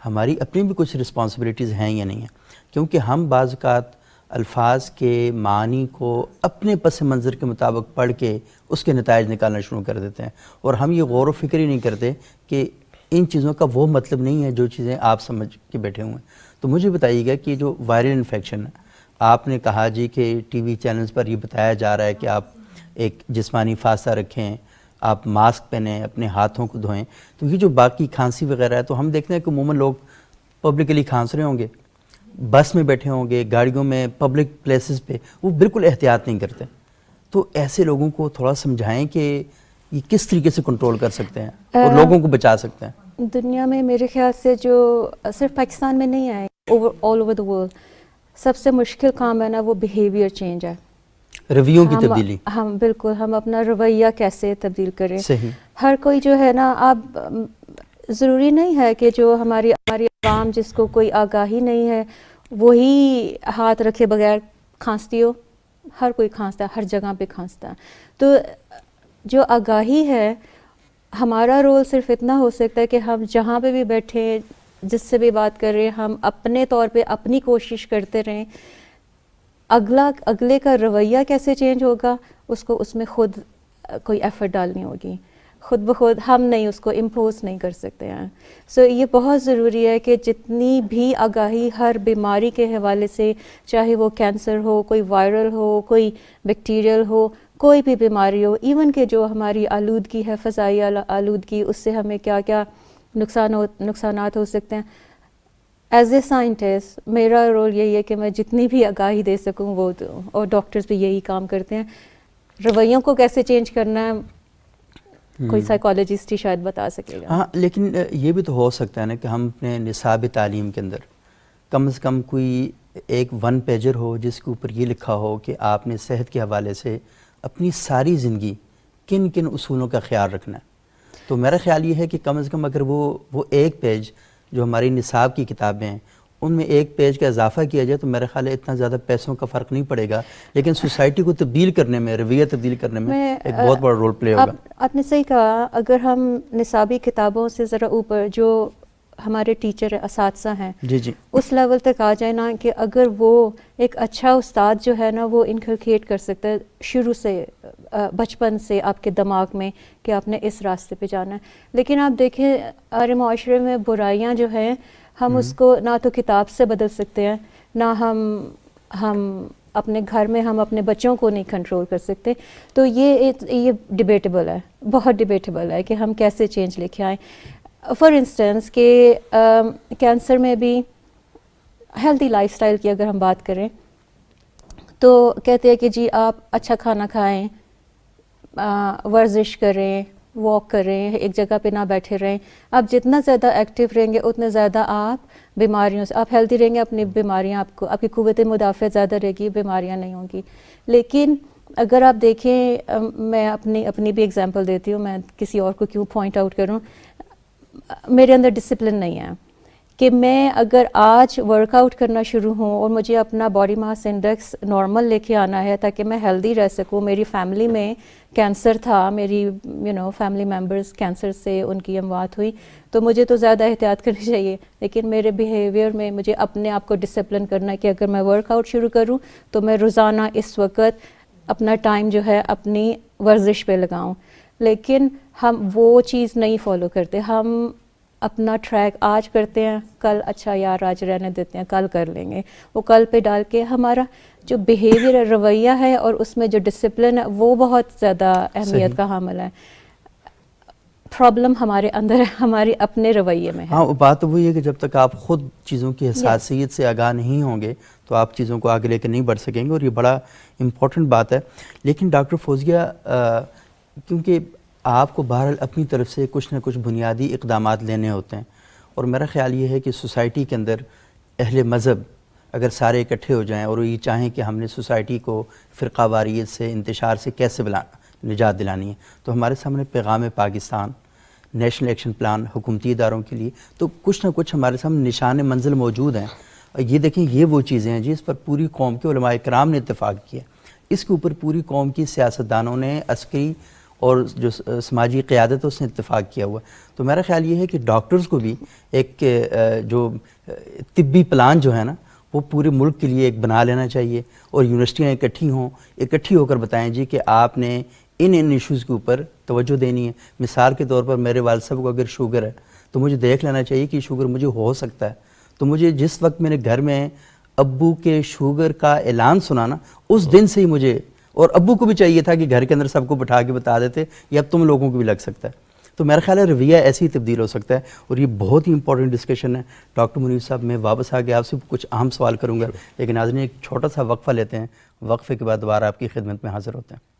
ہماری اپنی بھی کچھ رسپانسبلٹیز ہیں یا نہیں ہیں؟ کیونکہ ہم بعض اوقات الفاظ کے معنی کو اپنے پس منظر کے مطابق پڑھ کے اس کے نتائج نکالنا شروع کر دیتے ہیں، اور ہم یہ غور و فکر ہی نہیں کرتے کہ ان چیزوں کا وہ مطلب نہیں ہے جو چیزیں آپ سمجھ کے بیٹھے ہوئے ہیں. تو مجھے بتائیے گا کہ جو وائرل انفیکشن ہے، آپ نے کہا جی کہ ٹی وی چینلز پر یہ بتایا جا رہا ہے کہ آپ ایک جسمانی فاصلہ رکھیں، آپ ماسک پہنیں، اپنے ہاتھوں کو دھوئیں. تو یہ جو باقی کھانسی وغیرہ ہے تو ہم دیکھتے ہیں کہ عموماً لوگ پبلکلی کھانس رہے ہوں گے، بس میں بیٹھے ہوں گے، گاڑیوں میں، پبلک پلیسز پہ، وہ بالکل احتیاط نہیں کرتے. تو ایسے لوگوں کو تھوڑا سمجھائیں کہ یہ کس طریقے سے کنٹرول کر سکتے ہیں اور لوگوں کو بچا سکتے ہیں. دنیا میں میرے خیال سے جو صرف پاکستان میں نہیں آئے، آل اوور دا ورلڈ سب سے مشکل کام ہے نا وہ بیہیویئر چینج ہے، رویوں کی تبدیلی. ہم بالکل ہم اپنا رویہ کیسے تبدیل کریں. صحیح. ہر کوئی جو ہے نا، اب ضروری نہیں ہے کہ جو ہماری عوام جس کو کوئی آگاہی نہیں ہے وہی ہاتھ رکھے بغیر کھانستی ہو. ہر کوئی کھانستا ہے، ہر جگہ پہ کھانستا ہے. تو جو آگاہی ہے، ہمارا رول صرف اتنا ہو سکتا ہے کہ ہم جہاں پہ بھی بیٹھیں، جس سے بھی بات کر رہے ہیں، ہم اپنے طور پہ اپنی کوشش کرتے رہیں. اگلے کا رویہ کیسے چینج ہوگا اس میں خود کوئی ایفرٹ ڈالنی ہوگی. خود بخود ہم نہیں اس کو امپوز نہیں کر سکتے ہیں. یہ بہت ضروری ہے کہ جتنی بھی آگاہی ہر بیماری کے حوالے سے، چاہے وہ کینسر ہو، کوئی وائرل ہو، کوئی بیکٹیریل ہو، کوئی بھی بیماری ہو، ایون کہ جو ہماری آلودگی ہے، فضائی آلودگی، اس سے ہمیں کیا کیا نقصانات ہو سکتے ہیں. ایز اے سائنٹسٹ میرا رول یہی ہے کہ میں جتنی بھی آگاہی دے سکوں وہ دوں، اور ڈاکٹرز بھی یہی کام کرتے ہیں. رویوں کو کیسے چینج کرنا ہے کوئی سائیکالوجسٹ ہی شاید بتا سکے گا. ہاں، لیکن یہ بھی تو ہو سکتا ہے نا کہ ہم اپنے نصاب تعلیم کے اندر کم از کم کوئی ایک 1 پیجر ہو جس کے اوپر یہ لکھا ہو کہ آپ نے صحت کے حوالے سے اپنی ساری زندگی کن کن اصولوں کا خیال رکھنا ہے. تو میرا خیال یہ ہے کہ کم از کم اگر وہ ایک پیج جو ہماری نصاب کی کتابیں ہیں ان میں ایک پیج کا اضافہ کیا جائے تو میرا خیال ہے اتنا زیادہ پیسوں کا فرق نہیں پڑے گا، لیکن سوسائٹی کو تبدیل کرنے میں، رویہ تبدیل کرنے میں ایک بہت بڑا رول پلے ہوگا. آپ نے صحیح کہا. اگر ہم نصابی کتابوں سے ذرا اوپر جو ہمارے ٹیچر اساتذہ ہیں جی اس لیول تک آ جائے نا، کہ اگر وہ ایک اچھا استاد جو ہے نا وہ انکلکیٹ کر سکتا ہے شروع سے، بچپن سے آپ کے دماغ میں کہ آپ نے اس راستے پہ جانا ہے. لیکن آپ دیکھیں ہمارے معاشرے میں برائیاں جو ہیں ہم اس کو نہ تو کتاب سے بدل سکتے ہیں، نہ ہم اپنے گھر میں ہم اپنے بچوں کو نہیں کنٹرول کر سکتے. تو یہ ڈیبیٹیبل ہے، بہت ڈیبیٹیبل ہے کہ ہم کیسے چینج لے کے آئیں. فار انسٹنس کہ کینسر میں بھی ہیلتھی لائف سٹائل کی اگر ہم بات کریں تو کہتے ہیں کہ جی آپ اچھا کھانا کھائیں، ورزش کریں، واک کریں، ایک جگہ پہ نہ بیٹھے رہیں. آپ جتنا زیادہ ایکٹیو رہیں گے اتنے زیادہ آپ بیماریوں سے، آپ ہیلتھی رہیں گے، اپنی بیماریاں آپ کی قوت مدافعت زیادہ رہے گی، بیماریاں نہیں ہوں گی. لیکن اگر آپ دیکھیں، میں اپنی بھی اگزامپل دیتی ہوں، میں کسی اور کو کیوں پوائنٹ آؤٹ کروں. میرے اندر ڈسپلن نہیں ہے کہ میں اگر آج ورک آؤٹ کرنا شروع ہوں اور مجھے اپنا باڈی ماس انڈیکس نارمل لے کے آنا ہے تاکہ میں ہیلدی رہ سکوں. میری فیملی میں کینسر تھا، میری فیملی ممبرز کینسر سے ان کی اموات ہوئی، تو مجھے تو زیادہ احتیاط کرنی چاہیے. لیکن میرے بیہیویئر میں مجھے اپنے آپ کو ڈسپلن کرنا ہے کہ اگر میں ورک آؤٹ شروع کروں تو میں روزانہ اس وقت اپنا ٹائم جو ہے اپنی ورزش پہ لگاؤں. لیکن ہم وہ چیز نہیں فالو کرتے. ہم اپنا ٹریک آج کرتے ہیں، کل اچھا یار آج رہنے دیتے ہیں، کل کر لیں گے، وہ کل پہ ڈال کے ہمارا جو بیہیویئر رویہ ہے اور اس میں جو ڈسپلن ہے وہ بہت زیادہ اہمیت کا حامل ہے. پرابلم ہمارے اندر ہے، ہمارے اپنے رویے میں ہے. ہاں، بات تو وہی ہے کہ جب تک آپ خود چیزوں کی حساسیت سے آگاہ نہیں ہوں گے تو آپ چیزوں کو آگے لے کے نہیں بڑھ سکیں گے، اور یہ بڑا امپورٹنٹ بات ہے. لیکن ڈاکٹر فوزیہ، کیونکہ آپ کو بہرحال اپنی طرف سے کچھ نہ کچھ بنیادی اقدامات لینے ہوتے ہیں، اور میرا خیال یہ ہے کہ سوسائٹی کے اندر اہل مذہب اگر سارے اکٹھے ہو جائیں اور یہ چاہیں کہ ہم نے سوسائٹی کو فرقہ واریت سے، انتشار سے کیسے نجات دلانی ہے، تو ہمارے سامنے پیغام پاکستان، نیشنل ایکشن پلان حکومتی اداروں کے لیے تو کچھ نہ کچھ ہمارے سامنے نشان منزل موجود ہیں. اور یہ دیکھیں، یہ وہ چیزیں ہیں جس پر پوری قوم کے علماء کرام نے اتفاق کیا. اس کے اوپر پوری قوم کی سیاستدانوں نے، عسکری اور جو سماجی قیادت اس نے اتفاق کیا ہوا. تو میرا خیال یہ ہے کہ ڈاکٹرز کو بھی ایک جو طبی پلان جو ہے نا وہ پورے ملک کے لیے ایک بنا لینا چاہیے، اور یونیورسٹیاں اکٹھی ہو کر بتائیں جی کہ آپ نے ان ایشوز کے اوپر توجہ دینی ہے. مثال کے طور پر میرے والد صاحب کو اگر شوگر ہے تو مجھے دیکھ لینا چاہیے کہ شوگر مجھے ہو سکتا ہے. تو مجھے جس وقت میں نے گھر میں ابو کے شوگر کا اعلان سنا نا، اس دن سے ہی مجھے، اور ابو کو بھی چاہیے تھا کہ گھر کے اندر سب کو بٹھا کے بتا دیتے یہ اب تم لوگوں کو بھی لگ سکتا ہے. تو میرا خیال ہے رویہ ایسے ہی تبدیل ہو سکتا ہے، اور یہ بہت ہی امپورٹنٹ ڈسکشن ہے. ڈاکٹر منیر صاحب، میں واپس آ کے آپ سے کچھ اہم سوال کروں گا، لیکن ناظرین ایک چھوٹا سا وقفہ لیتے ہیں. وقفے کے بعد دوبارہ آپ کی خدمت میں حاضر ہوتے ہیں.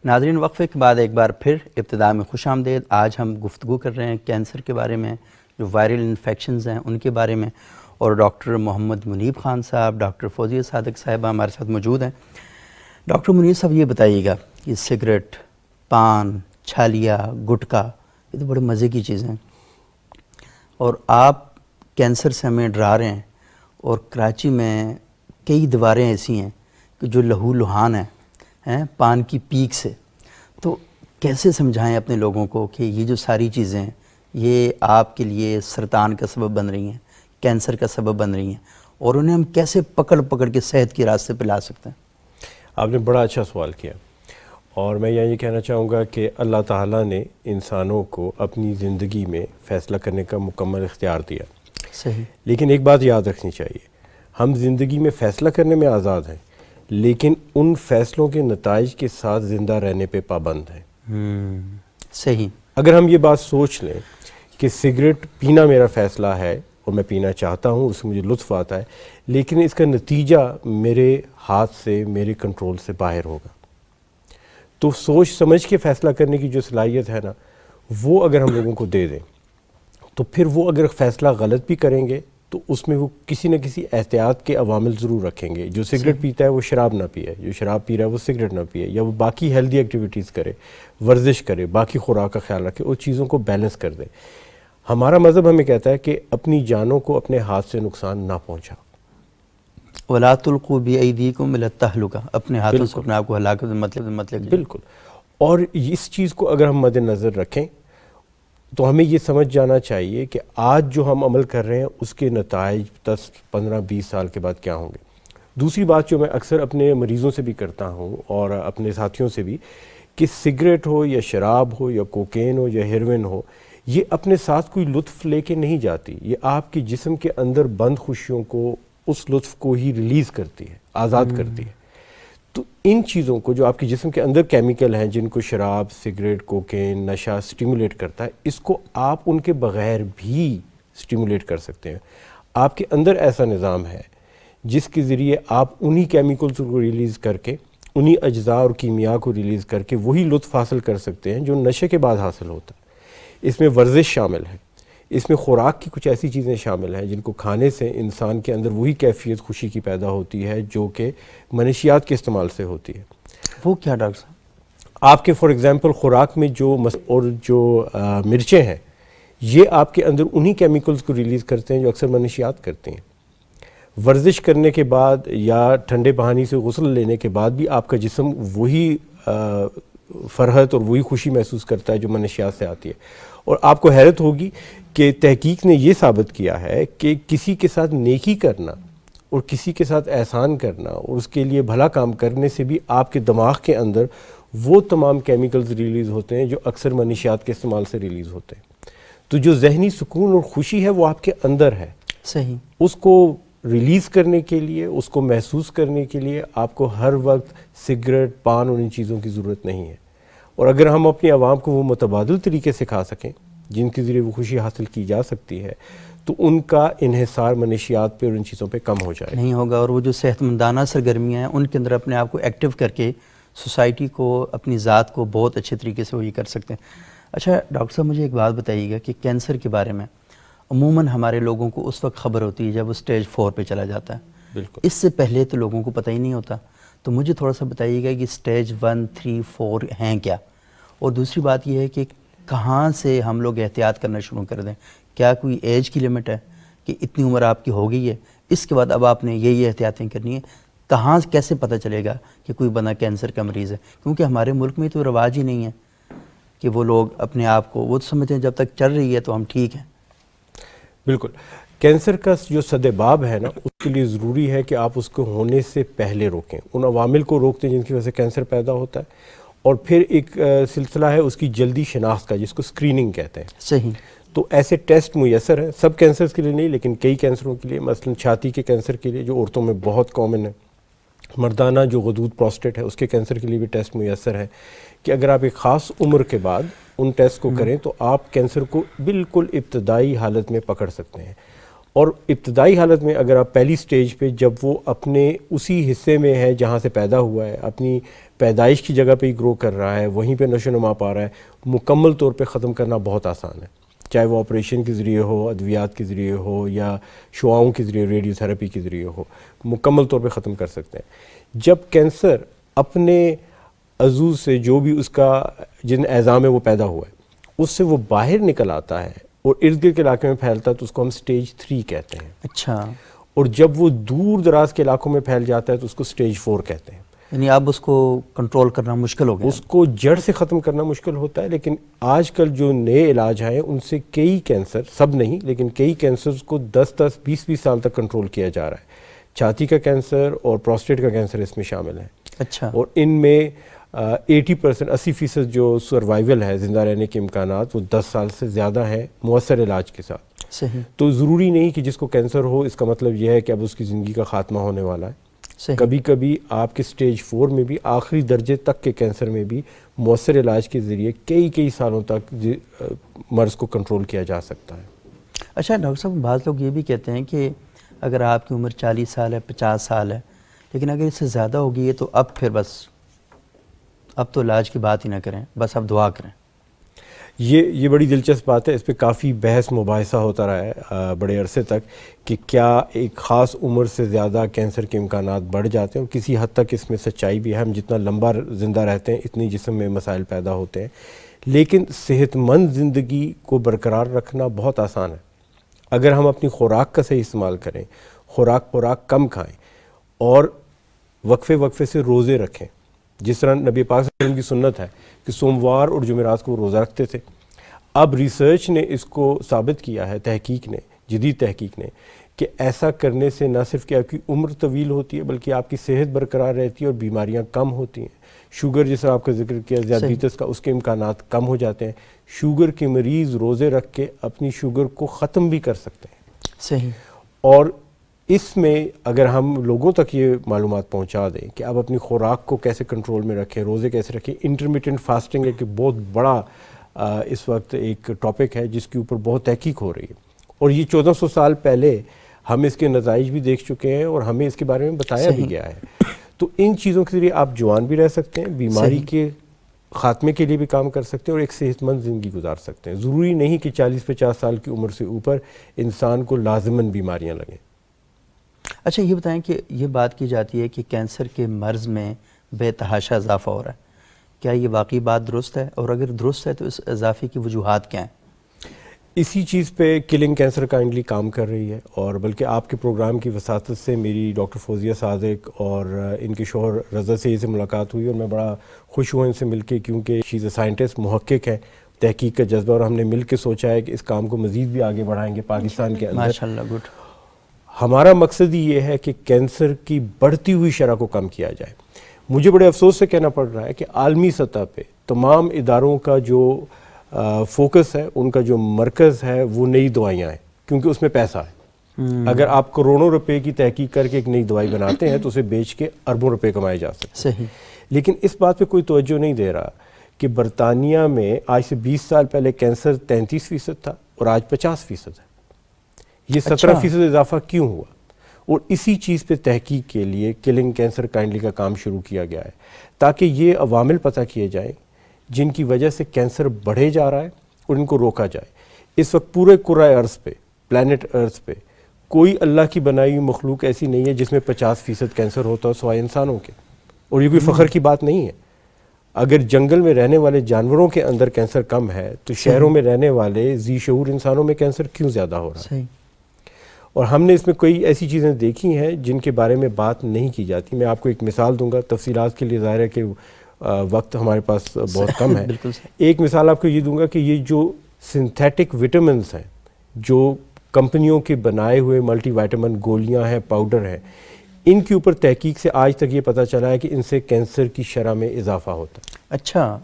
ناظرین، وقفے کے بعد ایک بار پھر ابتدا میں خوش آمدید. آج ہم گفتگو کر رہے ہیں کینسر کے بارے میں، جو وائرل انفیکشنز ہیں ان کے بارے میں، اور ڈاکٹر محمد منیب خان صاحب، ڈاکٹر فوزیہ صادق صاحبہ ہمارے ساتھ موجود ہیں. ڈاکٹر منیب صاحب، یہ بتائیے گا، یہ سگریٹ، پان، چھالیا، گٹکا، یہ تو بڑے مزے کی چیزیں ہیں، اور آپ کینسر سے ہمیں ڈرا رہے ہیں. اور کراچی میں کئی دیواریں ایسی ہیں کہ جو لہو لہان ہیں پان کی پیک سے. تو کیسے سمجھائیں اپنے لوگوں کو کہ یہ جو ساری چیزیں ہیں یہ آپ کے لیے سرطان کا سبب بن رہی ہیں، کینسر کا سبب بن رہی ہیں، اور انہیں ہم کیسے پکڑ کے صحت کے راستے پہ لا سکتے ہیں؟ آپ نے بڑا اچھا سوال کیا، اور میں یہ کہنا چاہوں گا کہ اللہ تعالیٰ نے انسانوں کو اپنی زندگی میں فیصلہ کرنے کا مکمل اختیار دیا. صحیح. لیکن ایک بات یاد رکھنی چاہیے، ہم زندگی میں فیصلہ کرنے میں آزاد ہیں، لیکن ان فیصلوں کے نتائج کے ساتھ زندہ رہنے پہ پابند ہیں. صحیح. اگر ہم یہ بات سوچ لیں کہ سگریٹ پینا میرا فیصلہ ہے اور میں پینا چاہتا ہوں، اس سے مجھے لطف آتا ہے، لیکن اس کا نتیجہ میرے ہاتھ سے، میرے کنٹرول سے باہر ہوگا، تو سوچ سمجھ کے فیصلہ کرنے کی جو صلاحیت ہے نا، وہ اگر ہم لوگوں کو دے دیں تو پھر وہ اگر فیصلہ غلط بھی کریں گے تو اس میں وہ کسی نہ کسی احتیاط کے عوامل ضرور رکھیں گے. جو سگریٹ پیتا ہے وہ شراب نہ پیے، جو شراب پی رہا ہے وہ سگریٹ نہ پیے، یا وہ باقی ہیلدی ایکٹیویٹیز کرے، ورزش کرے، باقی خوراک کا خیال رکھے، اور چیزوں کو بیلنس کر دے. ہمارا مذہب ہمیں کہتا ہے کہ اپنی جانوں کو اپنے ہاتھ سے نقصان نہ پہنچا. وَلَا تُلْقُوا بِأَيْدِيكُمْ إِلَى التَّهْلُكَةِ، اپنے ہاتھوں سے اپنے آپ کو ہلاکت مطلب بالکل. اور اس چیز کو اگر ہم مد نظر رکھیں تو ہمیں یہ سمجھ جانا چاہیے کہ آج جو ہم عمل کر رہے ہیں اس کے نتائج 10، 15، 20 سال کے بعد کیا ہوں گے. دوسری بات جو میں اکثر اپنے مریضوں سے بھی کرتا ہوں اور اپنے ساتھیوں سے بھی، کہ سگریٹ ہو یا شراب ہو یا کوکین ہو یا ہیروئن ہو، یہ اپنے ساتھ کوئی لطف لے کے نہیں جاتی، یہ آپ کے جسم کے اندر بند خوشیوں کو، اس لطف کو ہی ریلیز کرتی ہے، آزاد کرتی ہے. تو ان چیزوں کو جو آپ کے جسم کے اندر کیمیکل ہیں، جن کو شراب، سگریٹ، کوکین، نشہ سٹیمولیٹ کرتا ہے، اس کو آپ ان کے بغیر بھی سٹیمولیٹ کر سکتے ہیں. آپ کے اندر ایسا نظام ہے جس کے ذریعے آپ انہی کیمیکلز کو ریلیز کر کے، انہی اجزاء اور کیمیا کو ریلیز کر کے وہی لطف حاصل کر سکتے ہیں جو نشے کے بعد حاصل ہوتا ہے. اس میں ورزش شامل ہے، اس میں خوراک کی کچھ ایسی چیزیں شامل ہیں جن کو کھانے سے انسان کے اندر وہی کیفیت خوشی کی پیدا ہوتی ہے جو کہ منشیات کے استعمال سے ہوتی ہے. وہ کیا ڈاکٹر صاحب؟ آپ کے فار ایگزامپل خوراک میں جو مرچیں ہیں، یہ آپ کے اندر انہی کیمیکلز کو ریلیز کرتے ہیں جو اکثر منشیات کرتے ہیں. ورزش کرنے کے بعد یا ٹھنڈے پانی سے غسل لینے کے بعد بھی آپ کا جسم وہی فرحت اور وہی خوشی محسوس کرتا ہے جو منشیات سے آتی ہے. اور آپ کو حیرت ہوگی کہ تحقیق نے یہ ثابت کیا ہے کہ کسی کے ساتھ نیکی کرنا اور کسی کے ساتھ احسان کرنا اور اس کے لیے بھلا کام کرنے سے بھی آپ کے دماغ کے اندر وہ تمام کیمیکلز ریلیز ہوتے ہیں جو اکثر منشیات کے استعمال سے ریلیز ہوتے ہیں. تو جو ذہنی سکون اور خوشی ہے وہ آپ کے اندر ہے. صحیح. اس کو ریلیز کرنے کے لیے، اس کو محسوس کرنے کے لیے آپ کو ہر وقت سگریٹ، پان اور ان چیزوں کی ضرورت نہیں ہے. اور اگر ہم اپنی عوام کو وہ متبادل طریقے سکھا سکیں جن کے ذریعے وہ خوشی حاصل کی جا سکتی ہے تو ان کا انحصار منشیات پہ اور ان چیزوں پہ کم ہو جائے نہیں ہوگا. اور وہ جو صحت مندانہ سرگرمیاں ہیں ان کے اندر اپنے آپ کو ایکٹیو کر کے سوسائٹی کو، اپنی ذات کو بہت اچھے طریقے سے وہ یہ کر سکتے ہیں. اچھا ڈاکٹر صاحب، مجھے ایک بات بتائیے گا کہ کینسر کے بارے میں عموماً ہمارے لوگوں کو اس وقت خبر ہوتی ہے جب وہ اسٹیج 4 پہ چلا جاتا ہے. بالکل. اس سے پہلے تو لوگوں کو پتہ ہی نہیں ہوتا. تو مجھے تھوڑا سا بتائیے گا کہ اسٹیج 1, 3, 4 ہیں کیا، اور دوسری بات یہ ہے کہ کہاں سے ہم لوگ احتیاط کرنا شروع کر دیں. کیا کوئی ایج کی لمٹ ہے کہ اتنی عمر آپ کی ہو گئی ہے، اس کے بعد اب آپ نے یہ احتیاطیں کرنی ہیں؟ کہاں کیسے پتہ چلے گا کہ کوئی بندہ کینسر کا مریض ہے؟ کیونکہ ہمارے ملک میں تو رواج ہی نہیں ہے کہ وہ لوگ اپنے آپ کو، وہ سمجھتے ہیں جب تک چل رہی ہے تو ہم ٹھیک ہیں. بالکل. کینسر کا جو سدباب ہے نا، اس کے لیے ضروری ہے کہ آپ اس کو ہونے سے پہلے روکیں، ان عوامل کو روکتے ہیں جن کی وجہ سے کینسر پیدا ہوتا ہے. اور پھر ایک سلسلہ ہے اس کی جلدی شناخت کا، جس کو اسکریننگ کہتے ہیں. صحیح. تو ایسے ٹیسٹ میسر ہیں، سب کینسرز کے لیے نہیں لیکن کئی کینسروں کے لیے، مثلا چھاتی کے کینسر کے لیے جو عورتوں میں بہت کامن ہے، مردانہ جو غدود پروسٹیٹ ہے اس کے کینسر کے لیے بھی ٹیسٹ میسر ہے کہ اگر آپ ایک خاص عمر کے بعد ان ٹیسٹ کو کریں تو آپ کینسر کو بالکل ابتدائی حالت میں پکڑ سکتے ہیں. اور ابتدائی حالت میں اگر آپ پہلی سٹیج پہ، جب وہ اپنے اسی حصے میں ہے جہاں سے پیدا ہوا ہے، اپنی پیدائش کی جگہ پہ ہی گرو کر رہا ہے، وہیں پہ نشو و نما پا رہا ہے، مکمل طور پہ ختم کرنا بہت آسان ہے. چاہے وہ آپریشن کے ذریعے ہو، ادویات کے ذریعے ہو، یا شعاؤں کے ذریعے، ریڈیو تھراپی کے ذریعے ہو، مکمل طور پہ ختم کر سکتے ہیں. جب کینسر اپنے عضو سے، جو بھی اس کا جن اعضاء میں وہ پیدا ہوا ہے، اس سے وہ باہر نکل آتا ہے اور ارد گرد کے علاقے میں پھیلتا ہے تو اس کو ہم سٹیج 3 کہتے ہیں. اچھا. اور جب وہ دور دراز کے علاقوں میں پھیل جاتا ہے تو اس کو سٹیج 4 کہتے ہیں. یعنی اب اس کو کنٹرول کرنا مشکل ہو گیا. اس کو جڑ سے ختم کرنا مشکل ہوتا ہے، لیکن آج کل جو نئے علاج ہیں ان سے کئی کینسر، سب نہیں لیکن کئی کینسرز کو 10 20 سال تک کنٹرول کیا جا رہا ہے. چھاتی کا کینسر اور پروسٹیٹ کا کینسر اس میں شامل ہے. اچھا. اور ان میں 80% جو سروائیول ہے، زندہ رہنے کے امکانات، وہ 10 سال سے زیادہ ہیں مؤثر علاج کے ساتھ. صحیح. تو ضروری نہیں کہ جس کو کینسر ہو اس کا مطلب یہ ہے کہ اب اس کی زندگی کا خاتمہ ہونے والا ہے. صحیح. کبھی کبھی آپ کے سٹیج 4 میں بھی، آخری درجے تک کے کینسر میں بھی مؤثر علاج کے ذریعے کئی سالوں تک مرض کو کنٹرول کیا جا سکتا ہے. اچھا ڈاکٹر صاحب، بعض لوگ یہ بھی کہتے ہیں کہ اگر آپ کی عمر 40 سال ہے، 50 سال ہے، لیکن اگر اس سے زیادہ ہو گئی ہے تو اب پھر بس، اب تو علاج کی بات ہی نہ کریں، بس اب دعا کریں. یہ بڑی دلچسپ بات ہے. اس پہ کافی بحث مباحثہ ہوتا رہا ہے بڑے عرصے تک کہ کیا ایک خاص عمر سے زیادہ کینسر کے امکانات بڑھ جاتے ہیں، اور کسی حد تک اس میں سچائی بھی ہے. ہم جتنا لمبا زندہ رہتے ہیں اتنی جسم میں مسائل پیدا ہوتے ہیں. لیکن صحت مند زندگی کو برقرار رکھنا بہت آسان ہے اگر ہم اپنی خوراک کا صحیح استعمال کریں، خوراک کم کھائیں اور وقفے سے روزے رکھیں. جس طرح نبی پاک صلی اللہ علیہ وسلم کی سنت ہے کہ سوموار اور جمعرات کو وہ روزہ رکھتے تھے. اب ریسرچ نے اس کو ثابت کیا ہے، جدید تحقیق نے، کہ ایسا کرنے سے نہ صرف کہ آپ کی عمر طویل ہوتی ہے بلکہ آپ کی صحت برقرار رہتی ہے اور بیماریاں کم ہوتی ہیں. شوگر جس طرح آپ کا ذکر کیا، ذیابیطس کا، اس کے امکانات کم ہو جاتے ہیں. شوگر کے مریض روزے رکھ کے اپنی شوگر کو ختم بھی کر سکتے ہیں. صحیح. اور اس میں اگر ہم لوگوں تک یہ معلومات پہنچا دیں کہ آپ اپنی خوراک کو کیسے کنٹرول میں رکھیں، روزے کیسے رکھیں. انٹرمیٹنٹ فاسٹنگ ایک بہت بڑا اس وقت ایک ٹاپک ہے جس کے اوپر بہت تحقیق ہو رہی ہے، اور یہ 1400 سال پہلے ہم اس کے نتائج بھی دیکھ چکے ہیں اور ہمیں اس کے بارے میں بتایا بھی گیا ہے. تو ان چیزوں کے ذریعے آپ جوان بھی رہ سکتے ہیں، بیماری کے خاتمے کے لیے بھی کام کر سکتے ہیں اور ایک صحت مند زندگی گزار سکتے ہیں. ضروری نہیں کہ 40-50 سال کی عمر سے اوپر انسان کو لازماً بیماریاں لگیں. اچھا یہ بتائیں کہ یہ بات کی جاتی ہے کہ کینسر کے مرض میں بے تحاشا اضافہ ہو رہا ہے، کیا یہ واقعی بات درست ہے؟ اور اگر درست ہے تو اس اضافے کی وجوہات کیا ہیں؟ اسی چیز پہ کلنگ کینسر کائنڈلی کام کر رہی ہے، اور بلکہ آپ کے پروگرام کی وساطت سے میری ڈاکٹر فوزیہ صادق اور ان کے شوہر رضا سید سے ملاقات ہوئی، اور میں بڑا خوش ہوا ان سے مل کے، کیونکہ شی از اے سائنٹسٹ، محقق ہے، تحقیق کا جذبہ، اور ہم نے مل کے سوچا ہے کہ اس کام کو مزید بھی آگے بڑھائیں گے پاکستان کے اندر. ماشاءاللہ. گڈ. ہمارا مقصد ہی یہ ہے کہ کینسر کی بڑھتی ہوئی شرح کو کم کیا جائے. مجھے بڑے افسوس سے کہنا پڑ رہا ہے کہ عالمی سطح پہ تمام اداروں کا جو فوکس ہے، ان کا جو مرکز ہے، وہ نئی دوائیاں ہیں، کیونکہ اس میں پیسہ ہے. اگر آپ کروڑوں روپے کی تحقیق کر کے ایک نئی دوائی بناتے ہیں تو اسے بیچ کے اربوں روپے کمائے جا سکتے ہیں. صحیح. لیکن اس بات پہ کوئی توجہ نہیں دے رہا کہ برطانیہ میں آج سے 20 سال پہلے کینسر 33% تھا اور آج 50% ہے. یہ 17% اضافہ کیوں ہوا؟ اور اسی چیز پہ تحقیق کے لیے کلنگ کینسر کائنڈلی کا کام شروع کیا گیا ہے تاکہ یہ عوامل پتہ کیے جائیں جن کی وجہ سے کینسر بڑھے جا رہا ہے اور ان کو روکا جائے. اس وقت پورے کرۂ ارض پہ، پلانٹ ارض پہ، کوئی اللہ کی بنائی ہوئی مخلوق ایسی نہیں ہے جس میں 50% کینسر ہوتا ہو سوائے انسانوں کے. اور یہ کوئی فخر کی بات نہیں ہے. اگر جنگل میں رہنے والے جانوروں کے اندر کینسر کم ہے تو شہروں میں رہنے والے ذی شعور انسانوں میں کینسر کیوں زیادہ ہو رہا ہے؟ اور ہم نے اس میں کوئی ایسی چیزیں دیکھی ہیں جن کے بارے میں بات نہیں کی جاتی. میں آپ کو ایک مثال دوں گا، تفصیلات کے لیے ظاہر ہے کہ وقت ہمارے پاس بہت کم ہے. ایک مثال آپ کو یہ دوں گا کہ یہ جو سنتھیٹک وٹامنس ہیں، جو کمپنیوں کے بنائے ہوئے ملٹی وائٹامن گولیاں ہیں، پاؤڈر ہیں، ان کے اوپر تحقیق سے آج تک یہ پتہ چلا ہے کہ ان سے کینسر کی شرح میں اضافہ ہوتا ہے. اچھا.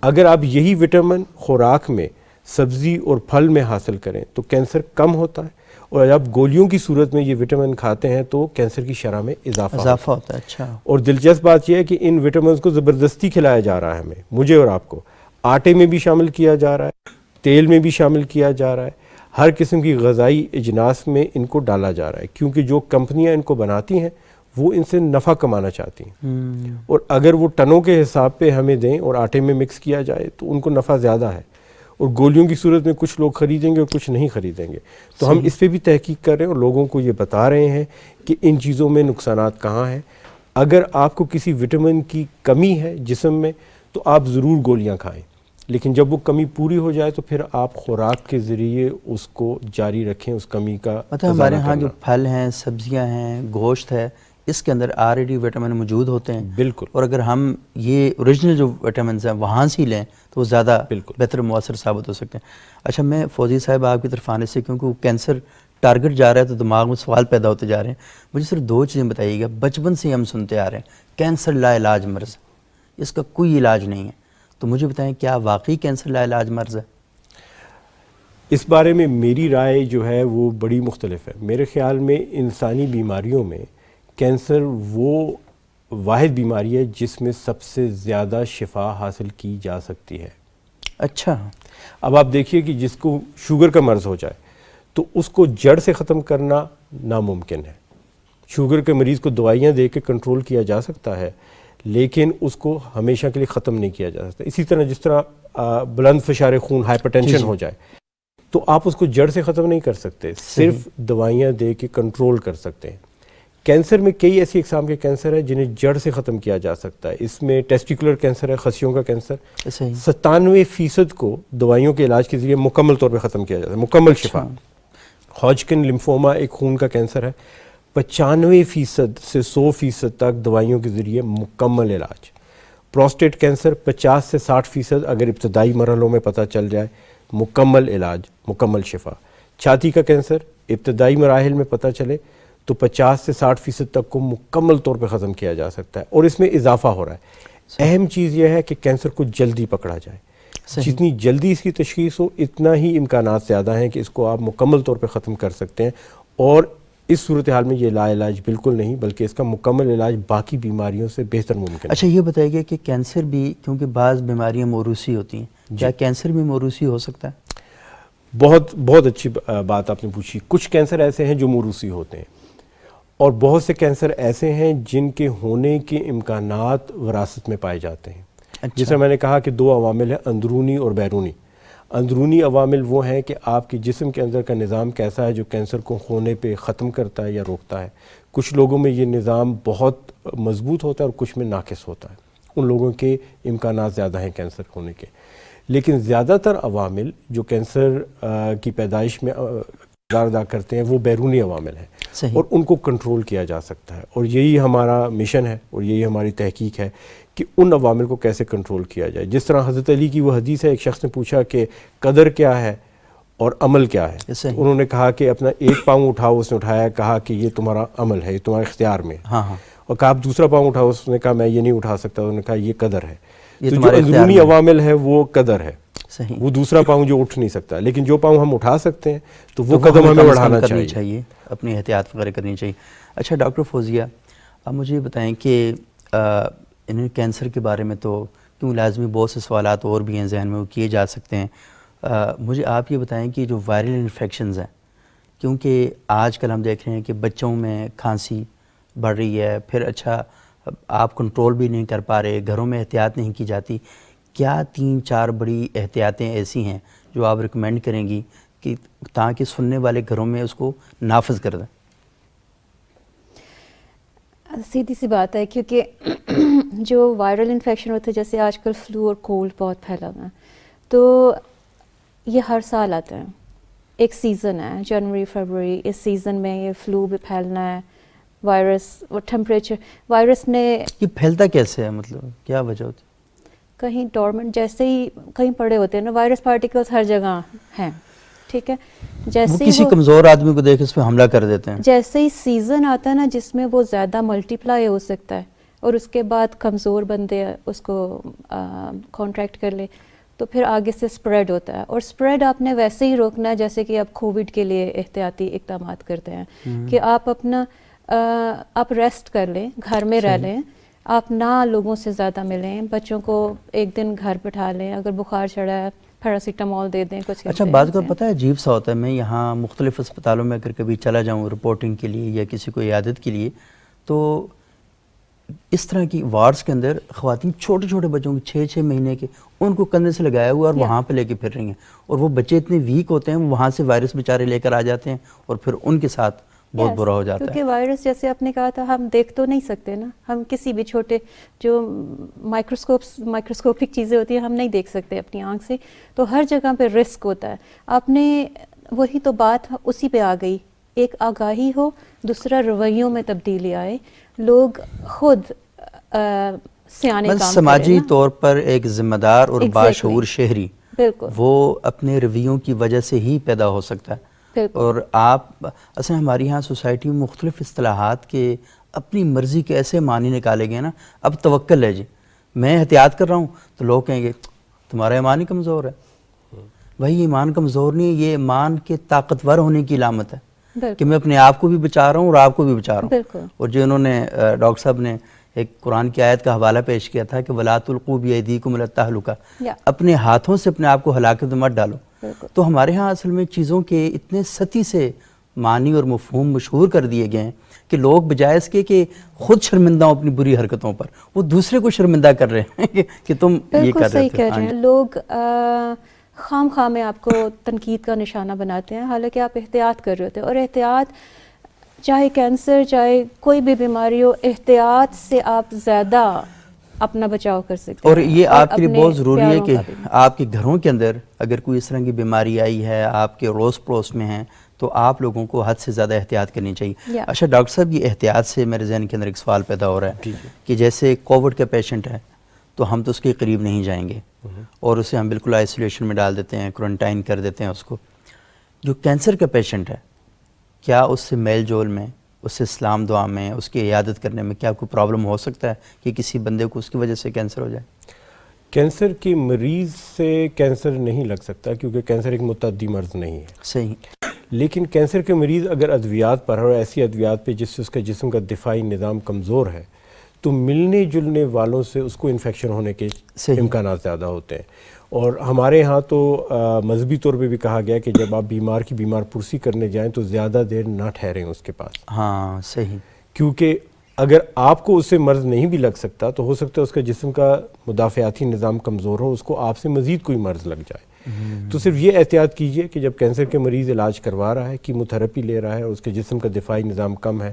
اگر آپ یہی وٹامن خوراک میں سبزی اور پھل میں حاصل کریں تو کینسر کم ہوتا ہے، اور جب گولیوں کی صورت میں یہ وٹامن کھاتے ہیں تو کینسر کی شرح میں اضافہ ہوتا ہے. اچھا. اور دلچسپ بات یہ ہے کہ ان وٹامنس کو زبردستی کھلایا جا رہا ہے ہمیں، مجھے اور آپ کو. آٹے میں بھی شامل کیا جا رہا ہے، تیل میں بھی شامل کیا جا رہا ہے، ہر قسم کی غذائی اجناس میں ان کو ڈالا جا رہا ہے، کیونکہ جو کمپنیاں ان کو بناتی ہیں وہ ان سے نفع کمانا چاہتی ہیں. اور اگر وہ ٹنوں کے حساب پہ ہمیں دیں اور آٹے میں مکس کیا جائے تو ان کو نفع زیادہ ہے، اور گولیوں کی صورت میں کچھ لوگ خریدیں گے اور کچھ نہیں خریدیں گے. تو ہم اس پہ بھی تحقیق کر رہے ہیں اور لوگوں کو یہ بتا رہے ہیں کہ ان چیزوں میں نقصانات کہاں ہیں. اگر آپ کو کسی وٹامن کی کمی ہے جسم میں تو آپ ضرور گولیاں کھائیں، لیکن جب وہ کمی پوری ہو جائے تو پھر آپ خوراک کے ذریعے اس کو جاری رکھیں، اس کمی کا. مطلب ہمارے ہاں جو پھل ہیں، سبزیاں ہیں، گوشت ہے، اس کے اندر آلریڈی وٹامن موجود ہوتے ہیں. بالکل. اور اگر ہم یہ اوریجنل جو وٹامنز ہیں وہاں سے لیں تو وہ زیادہ بہتر مؤثر ثابت ہو سکتے ہیں. اچھا، میں فوزی صاحب آپ کی طرف آنے سے، کیونکہ وہ کینسر ٹارگٹ جا رہا ہے تو دماغ میں سوال پیدا ہوتے جا رہے ہیں، مجھے صرف 2 چیزیں بتائیے گا. بچپن سے ہم سنتے آ رہے ہیں کینسر لا علاج مرض، اس کا کوئی علاج نہیں ہے، تو مجھے بتائیں کیا واقعی کینسر لا علاج مرض ہے؟ اس بارے میں میری رائے جو ہے وہ بڑی مختلف ہے. میرے خیال میں انسانی بیماریوں میں کینسر وہ واحد بیماری ہے جس میں سب سے زیادہ شفا حاصل کی جا سکتی ہے. اچھا. اب آپ دیکھیے کہ جس کو شوگر کا مرض ہو جائے تو اس کو جڑ سے ختم کرنا ناممکن ہے. شوگر کے مریض کو دوائیاں دے کے کنٹرول کیا جا سکتا ہے، لیکن اس کو ہمیشہ کے لیے ختم نہیں کیا جا سکتا. اسی طرح جس طرح بلند فشار خون، ہائپر ٹینشن ہو جائے تو آپ اس کو جڑ سے ختم نہیں کر سکتے، صرف دوائیاں دے کے کنٹرول کر سکتے ہیں. کینسر میں کئی ایسی اقسام کے کینسر ہیں جنہیں جڑ سے ختم کیا جا سکتا ہے. اس میں ٹیسٹیکولر کینسر ہے، خصیوں کا کینسر. 97% کو دوائیوں کے علاج کے ذریعے مکمل طور پہ ختم کیا جاتا ہے، مکمل شفا. ہاجکن لمفوما ایک خون کا کینسر ہے، 95% سے 100% تک دوائیوں کے ذریعے مکمل علاج. پروسٹیٹ کینسر 50 سے 60% اگر ابتدائی مرحلوں میں پتہ چل جائے مکمل علاج، مکمل شفا. چھاتی کا کینسر ابتدائی مراحل میں پتہ چلے تو 50 سے 60% تک کو مکمل طور پہ ختم کیا جا سکتا ہے، اور اس میں اضافہ ہو رہا ہے. اہم چیز یہ ہے کہ کینسر کو جلدی پکڑا جائے. جتنی جلدی اس کی تشخیص ہو اتنا ہی امکانات زیادہ ہیں کہ اس کو آپ مکمل طور پہ ختم کر سکتے ہیں. اور اس صورتحال میں یہ لا علاج بالکل نہیں، بلکہ اس کا مکمل علاج باقی بیماریوں سے بہتر ممکن ہے. اچھا، یہ بتائیے گا کہ کینسر بھی، کیونکہ بعض بیماریاں موروثی ہوتی ہیں، کیا کینسر بھی موروثی ہو سکتا ہے؟ بہت اچھی بات آپ نے پوچھی. کچھ کینسر ایسے ہیں جو موروثی ہوتے ہیں، اور بہت سے کینسر ایسے ہیں جن کے ہونے کے امکانات وراثت میں پائے جاتے ہیں. جس طرح میں نے کہا کہ 2 عوامل ہیں، اندرونی اور بیرونی. اندرونی عوامل وہ ہیں کہ آپ کے جسم کے اندر کا نظام کیسا ہے جو کینسر کو ہونے پہ ختم کرتا ہے یا روکتا ہے. کچھ لوگوں میں یہ نظام بہت مضبوط ہوتا ہے اور کچھ میں ناقص ہوتا ہے، ان لوگوں کے امکانات زیادہ ہیں کینسر ہونے کے. لیکن زیادہ تر عوامل جو کینسر کی پیدائش میں کردار ادا کرتے ہیں وہ بیرونی عوامل ہیں، اور ان کو کنٹرول کیا جا سکتا ہے. اور یہی ہمارا مشن ہے اور یہی ہماری تحقیق ہے کہ ان عوامل کو کیسے کنٹرول کیا جائے. جس طرح حضرت علی کی وہ حدیث ہے، ایک شخص نے پوچھا کہ قدر کیا ہے اور عمل کیا ہے. انہوں نے کہا کہ اپنا ایک پاؤں اٹھاؤ، اس نے اٹھایا، کہا کہ یہ تمہارا عمل ہے، یہ تمہارے اختیار میں. اور کہا آپ دوسرا پاؤں اٹھاؤ، اس نے کہا میں یہ نہیں اٹھا سکتا. انہوں نے کہا یہ قدر ہے. تو جو اندرونی عوامل ہے وہ قدر ہے. صحیح. وہ دوسرا پاؤں جو اٹھ نہیں سکتا، لیکن جو پاؤں ہم اٹھا سکتے ہیں تو وہ قدم ہمیں بڑھانا چاہیے، اپنی احتیاط وغیرہ کرنی چاہیے. اچھا ڈاکٹر فوزیہ، آپ مجھے یہ بتائیں کہ انہیں کینسر کے بارے میں تو کیوں لازمی بہت سے سوالات اور بھی ہیں ذہن میں وہ کیے جا سکتے ہیں. مجھے آپ یہ بتائیں کہ جو وائرل انفیکشنز ہیں، کیونکہ آج کل ہم دیکھ رہے ہیں کہ بچوں میں کھانسی بڑھ رہی ہے، پھر اچھا آپ کنٹرول بھی نہیں کر پا رہے، گھروں میں احتیاط نہیں کی جاتی. کیا 3-4 بڑی احتیاطیں ایسی ہیں جو آپ ریکمینڈ کریں گی کہ تاکہ سننے والے گھروں میں اس کو نافذ کر دیں؟ سیدھی سی بات ہے، کیونکہ جو وائرل انفیکشن ہوتے ہیں جیسے آج کل فلو اور کولڈ بہت پھیلا ہوا ہے، تو یہ ہر سال آتا ہے. ایک سیزن ہے جنوری فروری، اس سیزن میں یہ فلو بھی پھیلنا ہے، وائرس اور ٹمپریچر. وائرس نے یہ پھیلتا کیسے ہے، مطلب کیا وجہ ہوتی ہے؟ کہیں ڈورمنٹ جیسے ہی کہیں پڑے ہوتے ہیں نا، وائرس پارٹیکلز ہر جگہ ہیں، ٹھیک ہے. جیسے کسی کمزور آدمی کو دیکھ اس پہ حملہ کر دیتے ہیں. جیسے ہی سیزن آتا ہے نا جس میں وہ زیادہ ملٹی پلائی ہو سکتا ہے اور اس کے بعد کمزور بندے اس کو کانٹریکٹ کر لے تو پھر آگے سے سپریڈ ہوتا ہے. اور سپریڈ آپ نے ویسے ہی روکنا ہے جیسے کہ آپ کووڈ کے لیے احتیاطی اقدامات کرتے ہیں کہ آپ اپنا آپ ریسٹ کر لیں، گھر میں رہ لیں، آپ نہ لوگوں سے زیادہ ملیں، بچوں کو ایک دن گھر بٹھا لیں، اگر بخار چڑھا ہے پیراسیٹامول دے دیں کچھ. اچھا بعد کا پتہ ہے عجیب سا ہوتا ہے، میں یہاں مختلف اسپتالوں میں اگر کبھی چلا جاؤں رپورٹنگ کے لیے یا کسی کو عیادت کے لیے، تو اس طرح کی وارڈز کے اندر خواتین چھوٹے چھوٹے بچوں کے 6-6 مہینے کے ان کو کندھے سے لگایا ہوا اور وہاں پہ لے کے پھر رہی ہیں، اور وہ بچے اتنے ویک ہوتے ہیں وہاں سے وائرس بیچارے لے کر آ جاتے ہیں اور پھر ان کے ساتھ بہت برا ہو جاتا ہے. کیونکہ وائرس جیسے آپ نے کہا تھا ہم دیکھ تو نہیں سکتے نا، ہم کسی بھی چھوٹے جو مائکروسکوپک چیزیں ہوتی ہیں ہم نہیں دیکھ سکتے اپنی آنکھ سے، تو ہر جگہ پہ رسک ہوتا ہے. آپ نے وہی تو بات اسی پہ آ گئی، ایک آگاہی ہو، دوسرا رویوں میں تبدیلی آئے، لوگ خود سیانے کام کریں، سماجی طور پر ایک ذمہ دار اور باشعور شہری بالکل وہ اپنے رویوں کی وجہ سے ہی پیدا ہو سکتا ہے. اور آپ اصل ہماری یہاں سوسائٹی میں مختلف اصطلاحات کے اپنی مرضی کے ایسے معنی نکالے گئے نا. اب توکل ہے جی، میں احتیاط کر رہا ہوں تو لوگ کہیں گے تمہارا ایمان ہی کمزور ہے. بھائی ایمان کمزور نہیں، یہ ایمان کے طاقتور ہونے کی علامت ہے کہ میں اپنے آپ کو بھی بچا رہا ہوں اور آپ کو بھی بچا رہا ہوں. اور جو انہوں نے ڈاکٹر صاحب نے ایک قرآن کی آیت کا حوالہ پیش کیا تھا کہ وَلَا تُلْقُوا بِأَيْدِيكُمْ إِلَى التَّهْلُكَةِ، اپنے ہاتھوں سے اپنے آپ کو ہلاکت میں مت ڈالو. تو ہمارے ہاں اصل میں چیزوں کے اتنے سطحی سے معنی اور مفہوم مشہور کر دیے گئے ہیں کہ لوگ بجائے اس کے کہ خود شرمندہ ہوں اپنی بری حرکتوں پر، وہ دوسرے کو شرمندہ کر رہے ہیں کہ تم یہ کر رہے تھے. لوگ خام خواہ میں آپ کو تنقید کا نشانہ بناتے ہیں، حالانکہ آپ احتیاط کر رہے ہوتے ہیں. اور احتیاط چاہے کینسر چاہے کوئی بھی بیماری ہو، احتیاط سے آپ زیادہ اپنا بچاؤ کر سکتے ہیں. اور یہ آپ کے لیے بہت ضروری ہے کہ آپ کے گھروں کے اندر اگر کوئی اس طرح کی بیماری آئی ہے، آپ کے روز پڑوس میں ہیں، تو آپ لوگوں کو حد سے زیادہ احتیاط کرنی چاہیے. اچھا ڈاکٹر صاحب، یہ احتیاط سے میرے ذہن کے اندر ایک سوال پیدا ہو رہا ہے کہ جیسے کووڈ کا پیشنٹ ہے تو ہم تو اس کے قریب نہیں جائیں گے اور اسے ہم بالکل آئسولیشن میں ڈال دیتے ہیں، کوارنٹائن کر دیتے ہیں اس کو. جو کینسر کا پیشنٹ ہے، کیا اس سے میل جول میں، اس سے اسلام دعا میں، اس کی عیادت کرنے میں کیا کوئی پرابلم ہو سکتا ہے کہ کسی بندے کو اس کی وجہ سے کینسر ہو جائے؟ کینسر کی مریض سے کینسر نہیں لگ سکتا کیونکہ کینسر ایک متعدی مرض نہیں ہے. صحیح. لیکن کینسر کے مریض اگر ادویات پر اور ایسی ادویات پہ جس سے اس کا جسم کا دفاعی نظام کمزور ہے تو ملنے جلنے والوں سے اس کو انفیکشن ہونے کے امکانات زیادہ ہوتے ہیں. اور ہمارے ہاں تو مذہبی طور پہ بھی کہا گیا کہ جب آپ بیمار کی بیمار پرسی کرنے جائیں تو زیادہ دیر نہ ٹھہریں اس کے پاس. ہاں صحیح. کیونکہ اگر آپ کو اس سے مرض نہیں بھی لگ سکتا تو ہو سکتا ہے اس کا جسم کا مدافعاتی نظام کمزور ہو، اس کو آپ سے مزید کوئی مرض لگ جائے. تو صرف یہ احتیاط کیجئے کہ جب کینسر کے مریض علاج کروا رہا ہے، کیموتھراپی لے رہا ہے، اس کے جسم کا دفاعی نظام کم ہے،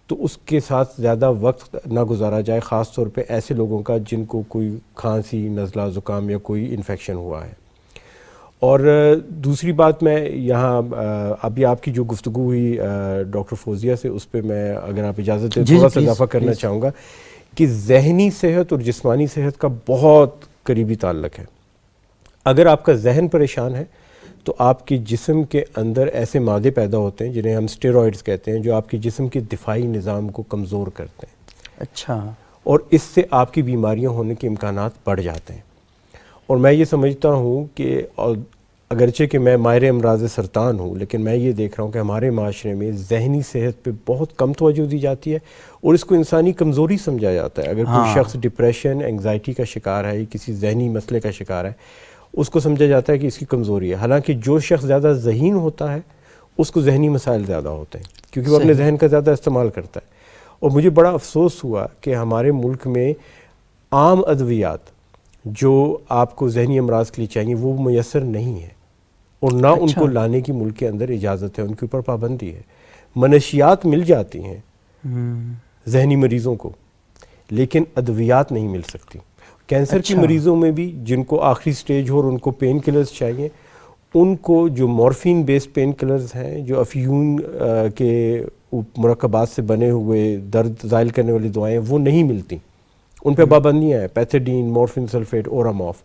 تو اس کے ساتھ زیادہ وقت نہ گزارا جائے، خاص طور پہ ایسے لوگوں کا جن کو کوئی کھانسی، نزلہ، زکام یا کوئی انفیکشن ہوا ہے. اور دوسری بات میں یہاں ابھی آپ کی جو گفتگو ہوئی ڈاکٹر فوزیہ سے، اس پہ میں اگر آپ اجازت دیں تھوڑا سا اضافہ کرنا چاہوں گا کہ ذہنی صحت اور جسمانی صحت کا بہت قریبی تعلق ہے. اگر آپ کا ذہن پریشان ہے تو آپ کے جسم کے اندر ایسے مادے پیدا ہوتے ہیں جنہیں ہم اسٹیرائڈز کہتے ہیں، جو آپ کے جسم کے دفاعی نظام کو کمزور کرتے ہیں. اچھا. اور اس سے آپ کی بیماریاں ہونے کے امکانات بڑھ جاتے ہیں. اور میں یہ سمجھتا ہوں کہ اگرچہ کہ میں ماہر امراض سرطان ہوں، لیکن میں یہ دیکھ رہا ہوں کہ ہمارے معاشرے میں ذہنی صحت پہ بہت کم توجہ دی جاتی ہے اور اس کو انسانی کمزوری سمجھا جاتا ہے. اگر کوئی شخص ڈپریشن، انگزائٹی کا شکار ہے، کسی ذہنی مسئلے کا شکار ہے، اس کو سمجھا جاتا ہے کہ اس کی کمزوری ہے. حالانکہ جو شخص زیادہ ذہین ہوتا ہے اس کو ذہنی مسائل زیادہ ہوتے ہیں، کیونکہ وہ اپنے ذہن کا زیادہ استعمال کرتا ہے. اور مجھے بڑا افسوس ہوا کہ ہمارے ملک میں عام ادویات جو آپ کو ذہنی امراض کے لیے چاہیے وہ میسر نہیں ہیں، اور نہ ان کو لانے کی ملک کے اندر اجازت ہے، ان کے اوپر پابندی ہے. منشیات مل جاتی ہیں ذہنی مریضوں کو، لیکن ادویات نہیں مل سکتی. کینسر کے مریضوں میں بھی جن کو آخری سٹیج ہو اور ان کو پین کلرز چاہیے، ان کو جو مورفین بیس پین کلرز ہیں، جو افیون کے مرکبات سے بنے ہوئے درد زائل کرنے والی دوائیں، وہ نہیں ملتی. ان پہ پابندیاں ہیں، پیتھیڈین، مورفین سلفیٹ، اوراماف.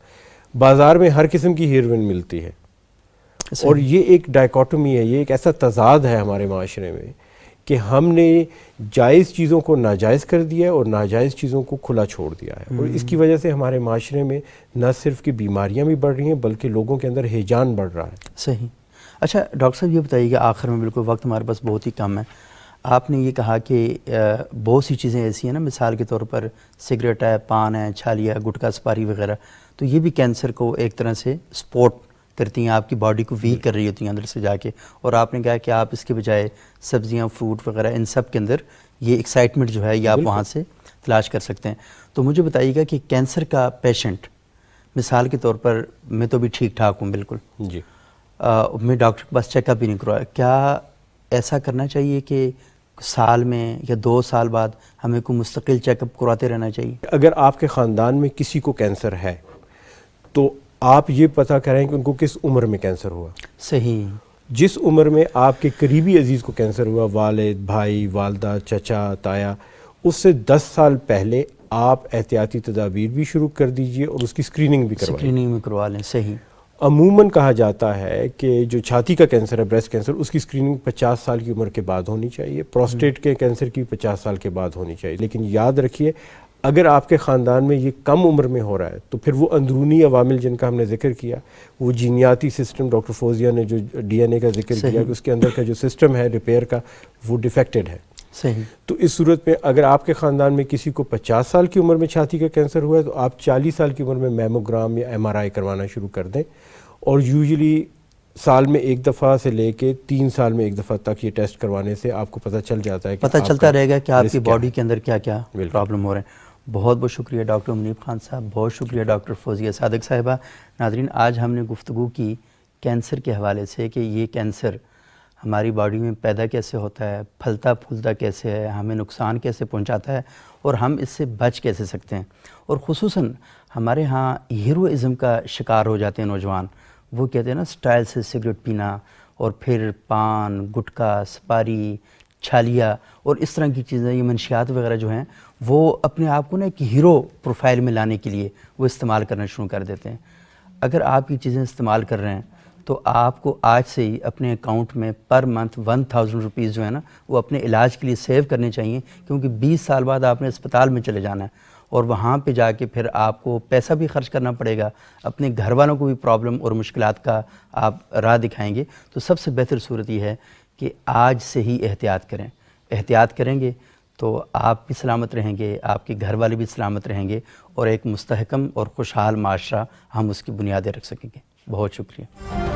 بازار میں ہر قسم کی ہیروئن ملتی ہے. اور یہ ایک ڈائیکاٹومی ہے، یہ ایک ایسا تضاد ہے ہمارے معاشرے میں کہ ہم نے جائز چیزوں کو ناجائز کر دیا ہے اور ناجائز چیزوں کو کھلا چھوڑ دیا ہے. اور اس کی وجہ سے ہمارے معاشرے میں نہ صرف کہ بیماریاں بھی بڑھ رہی ہیں بلکہ لوگوں کے اندر ہیجان بڑھ رہا ہے. صحیح. اچھا ڈاکٹر صاحب، یہ بتائیے کہ آخر میں، بالکل وقت ہمارے پاس بہت ہی کم ہے، آپ نے یہ کہا کہ بہت سی چیزیں ایسی ہیں نا، مثال کے طور پر سگریٹ ہے، پان ہے، چھالیا، گٹکا، سپاری وغیرہ، تو یہ بھی کینسر کو ایک طرح سے سپورٹ کرتی ہیں، آپ کی باڈی کو ویک کر رہی ہوتی ہیں اندر سے جا کے. اور آپ نے کہا کہ آپ اس کے بجائے سبزیاں، فروٹ وغیرہ، ان سب کے اندر یہ ایکسائٹمنٹ جو ہے یہ آپ وہاں سے تلاش کر سکتے ہیں. تو مجھے بتائیے گا کہ کینسر کا پیشنٹ، مثال کے طور پر میں تو بھی ٹھیک ٹھاک ہوں بالکل جی، میں ڈاکٹر کے پاس چیک اپ بھی نہیں کروایا، کیا ایسا کرنا چاہیے کہ سال میں یا 2 سال بعد ہمیں کوئی مستقل چیک اپ کرواتے رہنا چاہیے؟ اگر آپ کے خاندان میں کسی کو کینسر ہے تو آپ یہ پتہ کریں کہ ان کو کس عمر میں کینسر ہوا. صحیح. جس عمر میں آپ کے قریبی عزیز کو کینسر ہوا، والد، بھائی، والدہ، چچا، تایا، اس سے 10 سال پہلے آپ احتیاطی تدابیر بھی شروع کر دیجئے اور اس کی اسکریننگ بھی کروائیں. اسکریننگ بھی کروا لیں. صحیح. عموماً کہا جاتا ہے کہ جو چھاتی کا کینسر ہے، بریسٹ کینسر، اس کی اسکریننگ 50 سال کی عمر کے بعد ہونی چاہیے. پروسٹیٹ کے کینسر کی 50 سال کے بعد ہونی چاہیے. لیکن یاد رکھیے، اگر آپ کے خاندان میں یہ کم عمر میں ہو رہا ہے تو پھر وہ اندرونی عوامل جن کا ہم نے ذکر کیا، وہ جینیاتی سسٹم، ڈاکٹر فوزیہ نے جو ڈی این اے کا ذکر کیا کہ اس کے اندر کا جو سسٹم ہے ریپیئر کا، وہ ڈیفیکٹڈ ہے. صحیح. تو اس صورت میں اگر آپ کے خاندان میں کسی کو 50 سال کی عمر میں چھاتی کا کینسر ہوا ہے تو آپ 40 سال کی عمر میں میموگرام یا MRI کروانا شروع کر دیں. اور یوزلی سال میں 1 دفعہ سے لے کے 3 سال میں 1 دفعہ تک یہ ٹیسٹ کروانے سے آپ کو پتہ چل جاتا ہے کہ پتہ چلتا رہے گا کہ آپ کی باڈی کے اندر کیا کیا پرابلم ہو رہے ہیں. بہت بہت شکریہ ڈاکٹر منیب خان صاحب، بہت شکریہ ڈاکٹر فوزیہ صادق صاحبہ. ناظرین، آج ہم نے گفتگو کی کینسر کے حوالے سے کہ یہ کینسر ہماری باڈی میں پیدا کیسے ہوتا ہے، پھلتا پھولتا کیسے ہے، ہمیں نقصان کیسے پہنچاتا ہے اور ہم اس سے بچ کیسے سکتے ہیں. اور خصوصاً ہمارے ہاں ہیروئزم کا شکار ہو جاتے ہیں نوجوان. وہ کہتے ہیں نا سٹائل سے سگریٹ پینا اور پھر پان، گٹکا، سپاری، چھالیا اور اس طرح کی چیزیں، یہ منشیات وغیرہ جو ہیں، وہ اپنے آپ کو نا ایک ہیرو پروفائل میں لانے کے لیے وہ استعمال کرنا شروع کر دیتے ہیں. اگر آپ یہ چیزیں استعمال کر رہے ہیں تو آپ کو آج سے ہی اپنے اکاؤنٹ میں پر منتھ 1000 روپیز جو ہے نا وہ اپنے علاج کے لیے سیو کرنے چاہیے، کیونکہ 20 سال بعد آپ نے اسپتال میں چلے جانا ہے اور وہاں پہ جا کے پھر آپ کو پیسہ بھی خرچ کرنا پڑے گا، اپنے گھر والوں کو بھی پرابلم اور مشکلات کا آپ راہ دکھائیں گے. تو سب سے بہتر صورت یہ ہے کہ آج سے ہی احتیاط کریں. احتیاط کریں گے تو آپ بھی سلامت رہیں گے، آپ کے گھر والے بھی سلامت رہیں گے اور ایک مستحکم اور خوشحال معاشرہ ہم اس کی بنیادیں رکھ سکیں گے. بہت شکریہ.